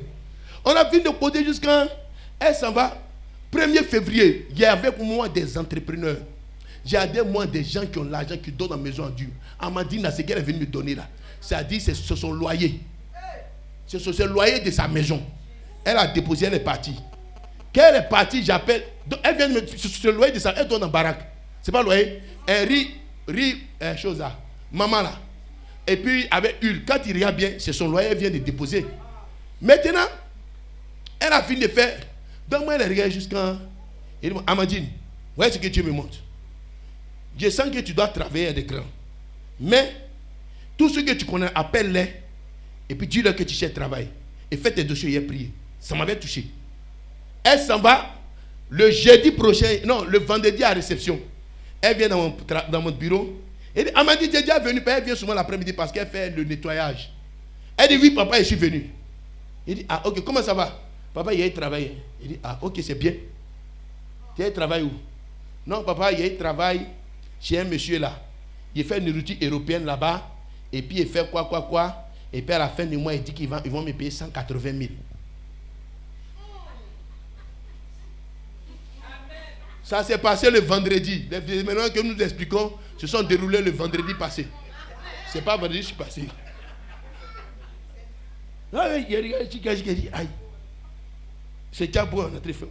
S3: On a fini de poser jusqu'à... Elle s'en va. 1er février, il y avait pour moi des entrepreneurs. J'ai avec moi des gens qui ont l'argent, qui donnent en maison à Dieu. Elle m'a dit, ce qu'elle est venue me donner là, c'est-à-dire c'est son loyer. C'est le loyer de sa maison. Elle a déposé, elle est partie. Quand elle est partie, j'appelle. Elle vient de me... C'est le loyer de sa... Elle donne en baraque. C'est pas le loyer. Elle rit, chose là. Maman là. Et puis avec huile. Quand il regarde bien, c'est son loyer, elle vient de déposer. Maintenant, elle a fini de faire. Donc moi, elle regarde jusqu'à... Elle dit, Amandine, voyez ce que Dieu me montre. Je sens que tu dois travailler à des grands. Mais, tout ce que tu connais, appelle-les. Et puis dis-leur que tu cherches travail. Et fais tes dossiers et prier. Ça m'avait touché. Elle s'en va le jeudi prochain, non, le vendredi à réception. Elle vient dans mon bureau. Elle m'a dit, Dieu est venu. Elle vient souvent l'après-midi parce qu'elle fait le nettoyage. Elle dit, oui, papa, je suis venu. Il dit, ah, ok, comment ça va? Papa, il y a travaillé. Il dit, ah, ok, c'est bien. Tu as travaillé où? Non, papa, il y a travail chez un monsieur là. Il fait une nourriture européenne là-bas. Et puis, il fait quoi. Et puis, à la fin du mois, il dit qu'ils vont me payer 180 000. Ça s'est passé le vendredi. Les événements que nous expliquons se sont déroulés le vendredi passé. Ce n'est pas vendredi, je suis passé. Il y a quelqu'un qui dit, aïe. C'est Diabo, on a très fait.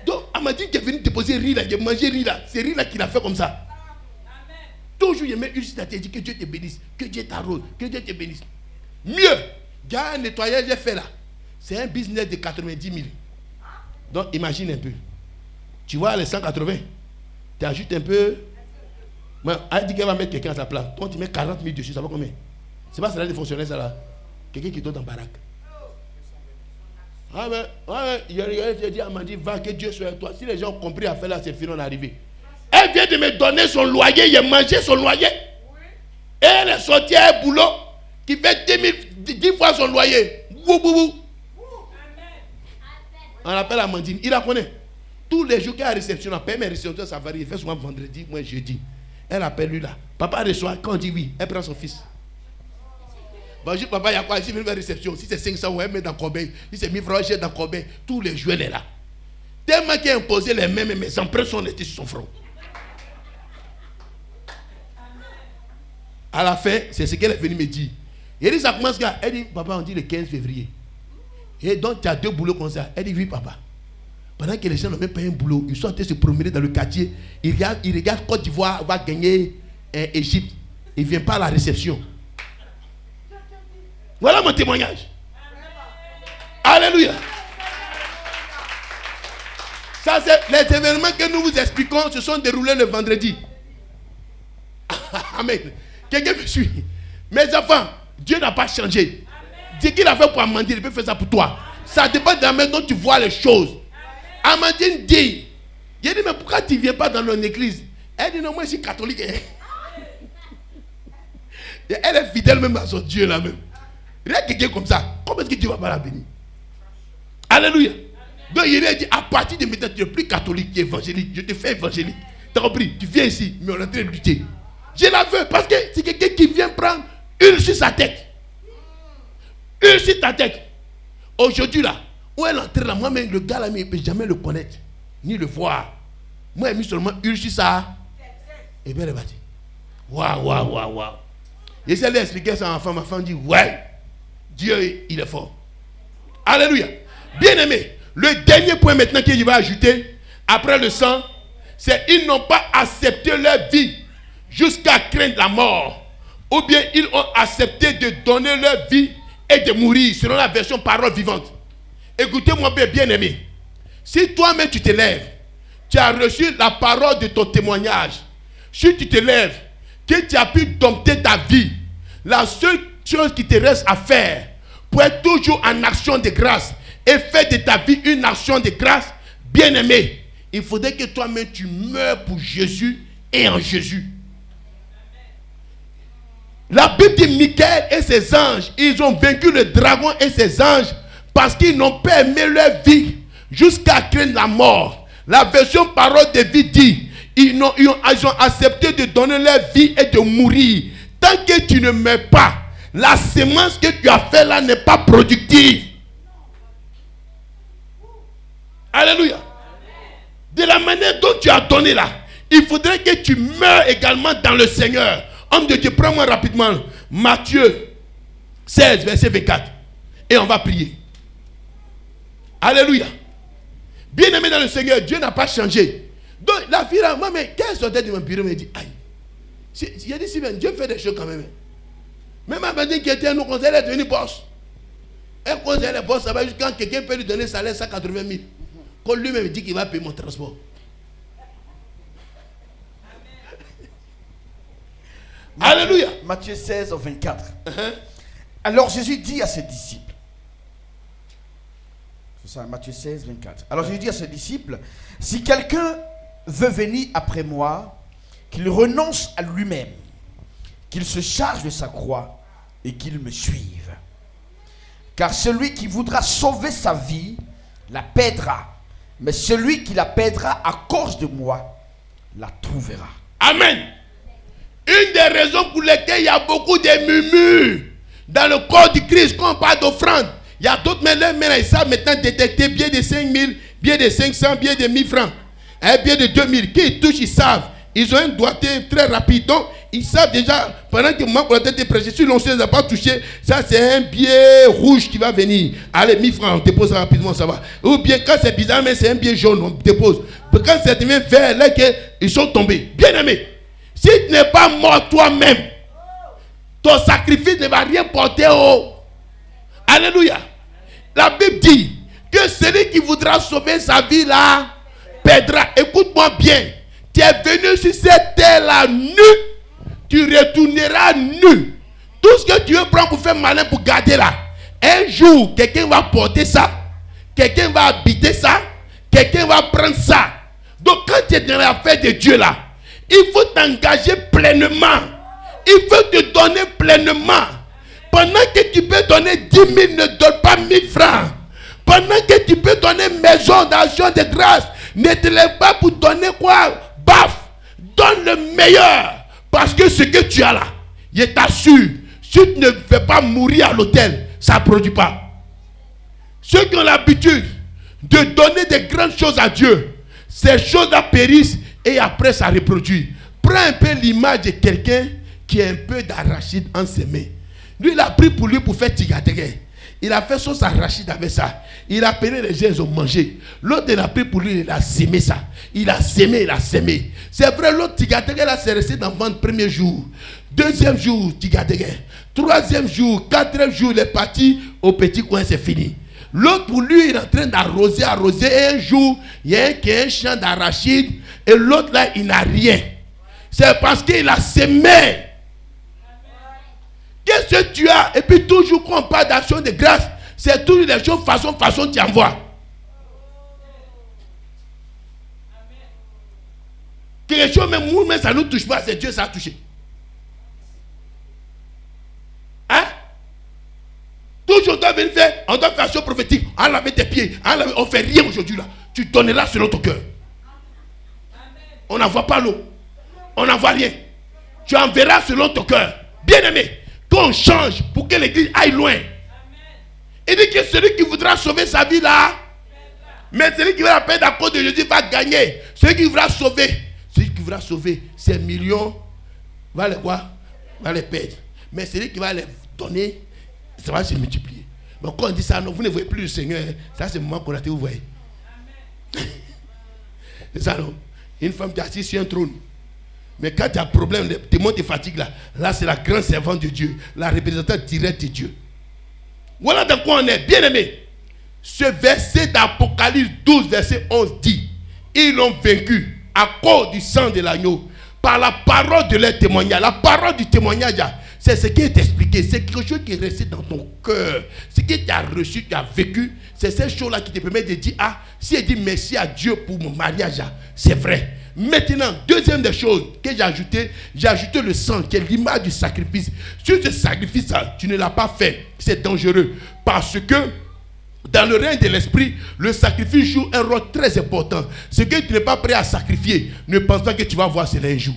S3: Donc, elle m'a dit qu'elle est venue déposer riz là, j'ai mangé riz là. C'est riz là qu'il a fait comme ça. Amen. Toujours, il met une citation, dit que Dieu te bénisse, que Dieu t'arrose, que Dieu te bénisse. Mieux, il y a un nettoyage j'ai fait là. C'est un business de 90 000. Donc, imagine un peu. Tu vois les 180, tu ajoutes un peu. Elle dit qu'elle va mettre quelqu'un à sa place. Toi, tu mets 40 000 dessus, ça va combien? C'est pas ça des fonctionnaires, ça là. Quelqu'un qui donne en baraque. Ah ben, ouais, il a dit, elle m'a dit, va, que Dieu soit avec toi. Si les gens ont compris à faire là, c'est fini, on est arrivé. Elle vient de me donner son loyer, il a mangé son loyer. Et elle est sortie à un boulot qui fait 10 fois son loyer. On l'appelle Amandine, il la connaît. Tous les jours qu'elle a réception, elle paye mes réceptions, ça varie. Il fait souvent vendredi, moi jeudi. Elle appelle lui là. Papa reçoit, quand on dit oui, elle prend son fils. Bonjour papa, il y a quoi? Si il fait réception, si c'est 500 euros, elle met dans Corbeil. Si c'est 1000 francs, elle jette dans Corbeil. Tous les jours, elle est là. Tellement qu'elle a imposé les mains, mais mes empreintes sont restées sur son front. À la fin, c'est ce qu'elle est venue me dire. Elle dit, ça commence quand? Elle dit, papa, on dit le 15 février. Et donc, tu as 2 boulots comme ça. Elle dit, oui, papa. Pendant que les gens n'ont même pas un boulot, ils sont en train de se promener dans le quartier. Ils regardent Côte d'Ivoire va gagner Égypte. Ils ne viennent pas à la réception. Voilà mon témoignage. Alléluia. Ça, c'est les événements que nous vous expliquons se sont déroulés le vendredi. Amen. Quelqu'un me suit. Mes enfants, Dieu n'a pas changé. Dis qu'il a fait pour Amandine, il peut faire ça pour toi. Ça dépend de la manière dont tu vois les choses. Amandine dit, il dit, mais pourquoi tu ne viens pas dans l'église? Elle dit non, moi je suis catholique. Et elle est fidèle même à son Dieu là même. Il y a quelqu'un comme ça. Comment est-ce que Dieu va pas la bénir? Alléluia. Donc il a dit à partir de maintenant tu n'es plus catholique, tu es évangélique. Je te fais évangélique. Tu as compris? Tu viens ici, mais on est en train de lutter. Je la veux parce que c'est quelqu'un qui vient prendre une sur sa tête. Une sur ta tête. Aujourd'hui là, où elle entre là, moi-même le gars là, il ne peut jamais le connaître, ni le voir. Moi, j'ai mis seulement une sur ça. Et bien elle va dire, waouh, waouh, waouh, waouh. Et si elle a expliqué ça à ma femme dit, ouais, Dieu, il est fort. Alléluia. Bien aimé, le dernier point maintenant que je vais ajouter, après le sang, c'est ils n'ont pas accepté leur vie jusqu'à craindre la mort. Ou bien ils ont accepté de donner leur vie et de mourir, selon la version parole vivante. Écoutez-moi bien aimé. Si toi-même tu te lèves, tu as reçu la parole de ton témoignage. Si tu te lèves, que tu as pu dompter ta vie, la seule chose qui te reste à faire pour être toujours en action de grâce et faire de ta vie une action de grâce, bien aimé, il faudrait que toi-même tu meurs pour Jésus et en Jésus. La Bible dit Michael et ses anges, ils ont vaincu le dragon et ses anges parce qu'ils n'ont pas aimé leur vie jusqu'à craindre la mort. La version parole de vie dit ils ont accepté de donner leur vie et de mourir. Tant que tu ne meurs pas, la semence que tu as fait là n'est pas productive. Alléluia. De la manière dont tu as donné là, il faudrait que tu meurs également dans le Seigneur. Homme de Dieu, prends-moi rapidement Matthieu 16, verset 24. Et on va prier. Alléluia. Bien aimé dans le Seigneur, Dieu n'a pas changé. Donc la fille là, moi, mais qu'elle sortait de mon bureau, me dit, aïe. Il a dit, si bien, Dieu fait des choses quand même. Même à Badin qui était à nous conseiller, elle est devenue boss. Elle conseille les boss, ça va jusqu'à quand quelqu'un peut lui donner salaire 180 000. Quand lui-même dit qu'il va payer mon transport. Alléluia.
S2: Matthieu 16, 24. Alors Jésus dit à ses disciples. C'est ça, Matthieu 16, 24. Alors Jésus dit à ses disciples, si quelqu'un veut venir après moi, qu'il renonce à lui-même, qu'il se charge de sa croix et qu'il me suive. Car celui qui voudra sauver sa vie la perdra, mais celui qui la perdra à cause de moi la trouvera.
S3: Amen. Une des raisons pour lesquelles il y a beaucoup de murmures dans le corps du Christ quand on parle d'offrande. Il y a d'autres, mais ils savent maintenant détecter bien de 5 000, bien de 500, bien de 1000 francs, bien de 2000. Qui ils touchent, ils savent. Ils ont un doigté très rapide. Donc, ils savent déjà, pendant que moi, pour la tête de prêcher, si l'on ne les a pas touchés, ça c'est un billet rouge qui va venir. Allez, 1000 francs, on dépose ça rapidement, ça va. Ou bien quand c'est bizarre, mais c'est un billet jaune, on dépose. Mais quand c'est devient vert, là, ils sont tombés. Bien aimé, si tu n'es pas mort toi-même, ton sacrifice ne va rien porter au. Alléluia. La Bible dit que celui qui voudra sauver sa vie là, perdra. Écoute-moi bien. Tu es venu sur cette terre-là nu, tu retourneras nu. Tout ce que tu veux prendre pour faire malin, pour garder là, un jour, quelqu'un va porter ça, quelqu'un va habiter ça, quelqu'un va prendre ça. Donc quand tu es dans l'affaire de Dieu là, il faut t'engager pleinement. Il faut te donner pleinement. Pendant que tu peux donner 10 000, ne donne pas 1000 francs. Pendant que tu peux donner maison d'action de grâce, ne te lève pas pour donner quoi? Baf, donne le meilleur. Parce que ce que tu as là, je t'assure, si tu ne veux pas mourir à l'hôtel, ça ne produit pas. Ceux qui ont l'habitude de donner des grandes choses à Dieu, ces choses-là périssent et après ça reproduit. Prends un peu l'image de quelqu'un qui a un peu d'arachide en ses mains. Lui, il a pris pour lui pour faire tigatege. Il a fait sauce arachide avec ça. Il a appelé les gens, ils ont mangé. L'autre, il a pris pour lui, il a sémé ça. Il a sémé. C'est vrai, l'autre tigatege, là, c'est resté dans le ventre premier jour. Deuxième jour, tigatege. Troisième jour, quatrième jour, il est parti au petit coin, c'est fini. L'autre, pour lui, il est en train d'arroser. Et un jour, il y a un champ d'arachide. Et l'autre, là, il n'a rien. C'est parce qu'il a sémé. Qu'est-ce que tu as? Et puis toujours quand on parle d'action de grâce, c'est toujours des choses façon tu envoies. Quelque chose, mais ça ne nous touche pas, c'est Dieu ça a touché. Hein? Toujours on doit venir faire, on doit faire action prophétique. On laver tes pieds, on fait rien aujourd'hui là. Tu donneras selon ton cœur. On n'envoie pas l'eau. On n'envoie rien. Tu enverras selon ton cœur. Bien aimé, qu'on change pour que l'église aille loin. Il dit que celui qui voudra sauver sa vie là, mais celui qui va la perdre à cause de Jésus va gagner. Celui qui voudra sauver ses millions, va les quoi? Va les perdre. Mais celui qui va les donner, ça va se multiplier. Mais quand on dit ça, non, vous ne voyez plus le Seigneur. Ça, c'est le moment qu'on a été, vous voyez. C'est ça, non? Une femme qui est assise sur un trône. Mais quand tu as un problème, le démon te fatigue là. Là, c'est la grande servante de Dieu. La représentante directe de Dieu. Voilà dans quoi on est. Bien aimé. Ce verset d'Apocalypse 12, verset 11 dit: ils l'ont vaincu à cause du sang de l'agneau, par la parole de leur témoignage. La parole du témoignage, c'est ce qui est expliqué. C'est quelque chose qui est resté dans ton cœur. Ce que tu as reçu, tu as vécu. C'est cette chose-là qui te permet de dire: ah, si elle dit merci à Dieu pour mon mariage, c'est vrai. Maintenant, deuxième des choses que j'ai ajouté le sang, qui est l'image du sacrifice. Sur ce sacrifice-là, tu ne l'as pas fait. C'est dangereux. Parce que dans le règne de l'esprit, le sacrifice joue un rôle très important. Ce que tu n'es pas prêt à sacrifier, ne pense pas que tu vas voir cela un jour.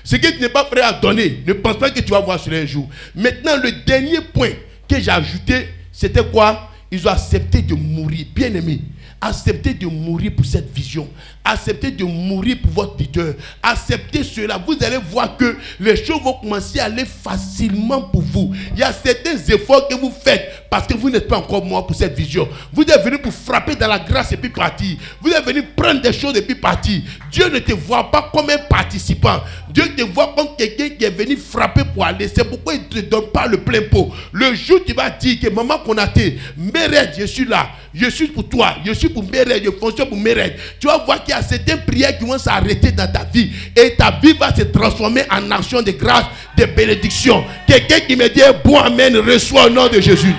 S3: Ce que tu n'es pas prêt à donner, ne pense pas que tu vas voir cela un jour. Maintenant, le dernier point que j'ai ajouté, c'était quoi? Ils ont accepté de mourir. Bien aimé, acceptez de mourir pour cette vision. Acceptez de mourir pour votre leader. Acceptez cela. Vous allez voir que les choses vont commencer à aller facilement pour vous. Il y a certains efforts que vous faites parce que vous n'êtes pas encore mort pour cette vision. Vous êtes venu pour frapper dans la grâce et puis partir. Vous êtes venu prendre des choses et puis partir. Dieu ne te voit pas comme un participant. Dieu te voit comme quelqu'un qui est venu frapper pour aller. C'est pourquoi il ne te donne pas le plein pot. Le jour où tu vas dire que maman Konaté, Méred, je suis là. Je suis pour toi. Je suis pour Méred. Je fonctionne pour Méred. Tu vas voir qu'il y a certaines prières qui vont s'arrêter dans ta vie. Et ta vie va se transformer en action de grâce, de bénédiction. Quelqu'un qui me dit bon amen, reçoit au nom de Jésus.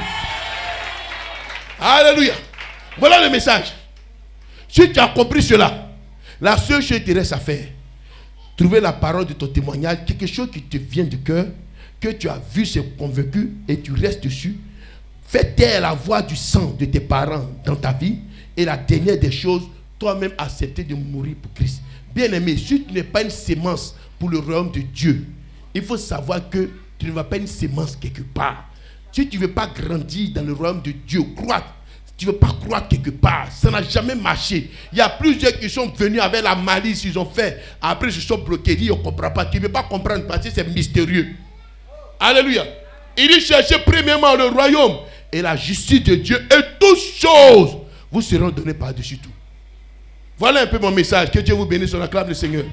S3: Alléluia. Voilà le message. Si tu as compris cela, la seule chose qui te reste à faire, trouver la parole de ton témoignage, quelque chose qui te vient du cœur, que tu as vu, c'est convaincu, et tu restes dessus. Fais taire la voix du sang de tes parents dans ta vie. Et la dernière des choses, toi-même accepter de mourir pour Christ. Bien aimé, si tu n'es pas une sémence pour le royaume de Dieu, il faut savoir que tu ne vas pas une sémence quelque part. Si tu ne veux pas grandir dans le royaume de Dieu, croître, tu ne veux pas croître quelque part, ça n'a jamais marché. Il y a plusieurs qui sont venus avec la malice, ils ont fait, après ils se sont bloqués, ils disent on ne comprend pas. Tu ne veux pas comprendre parce que c'est mystérieux. Alléluia. Il dit chercher premièrement le royaume et la justice de Dieu, et toutes choses vous seront données par-dessus tout. Voilà un peu mon message. Que Dieu vous bénisse. On acclame le Seigneur.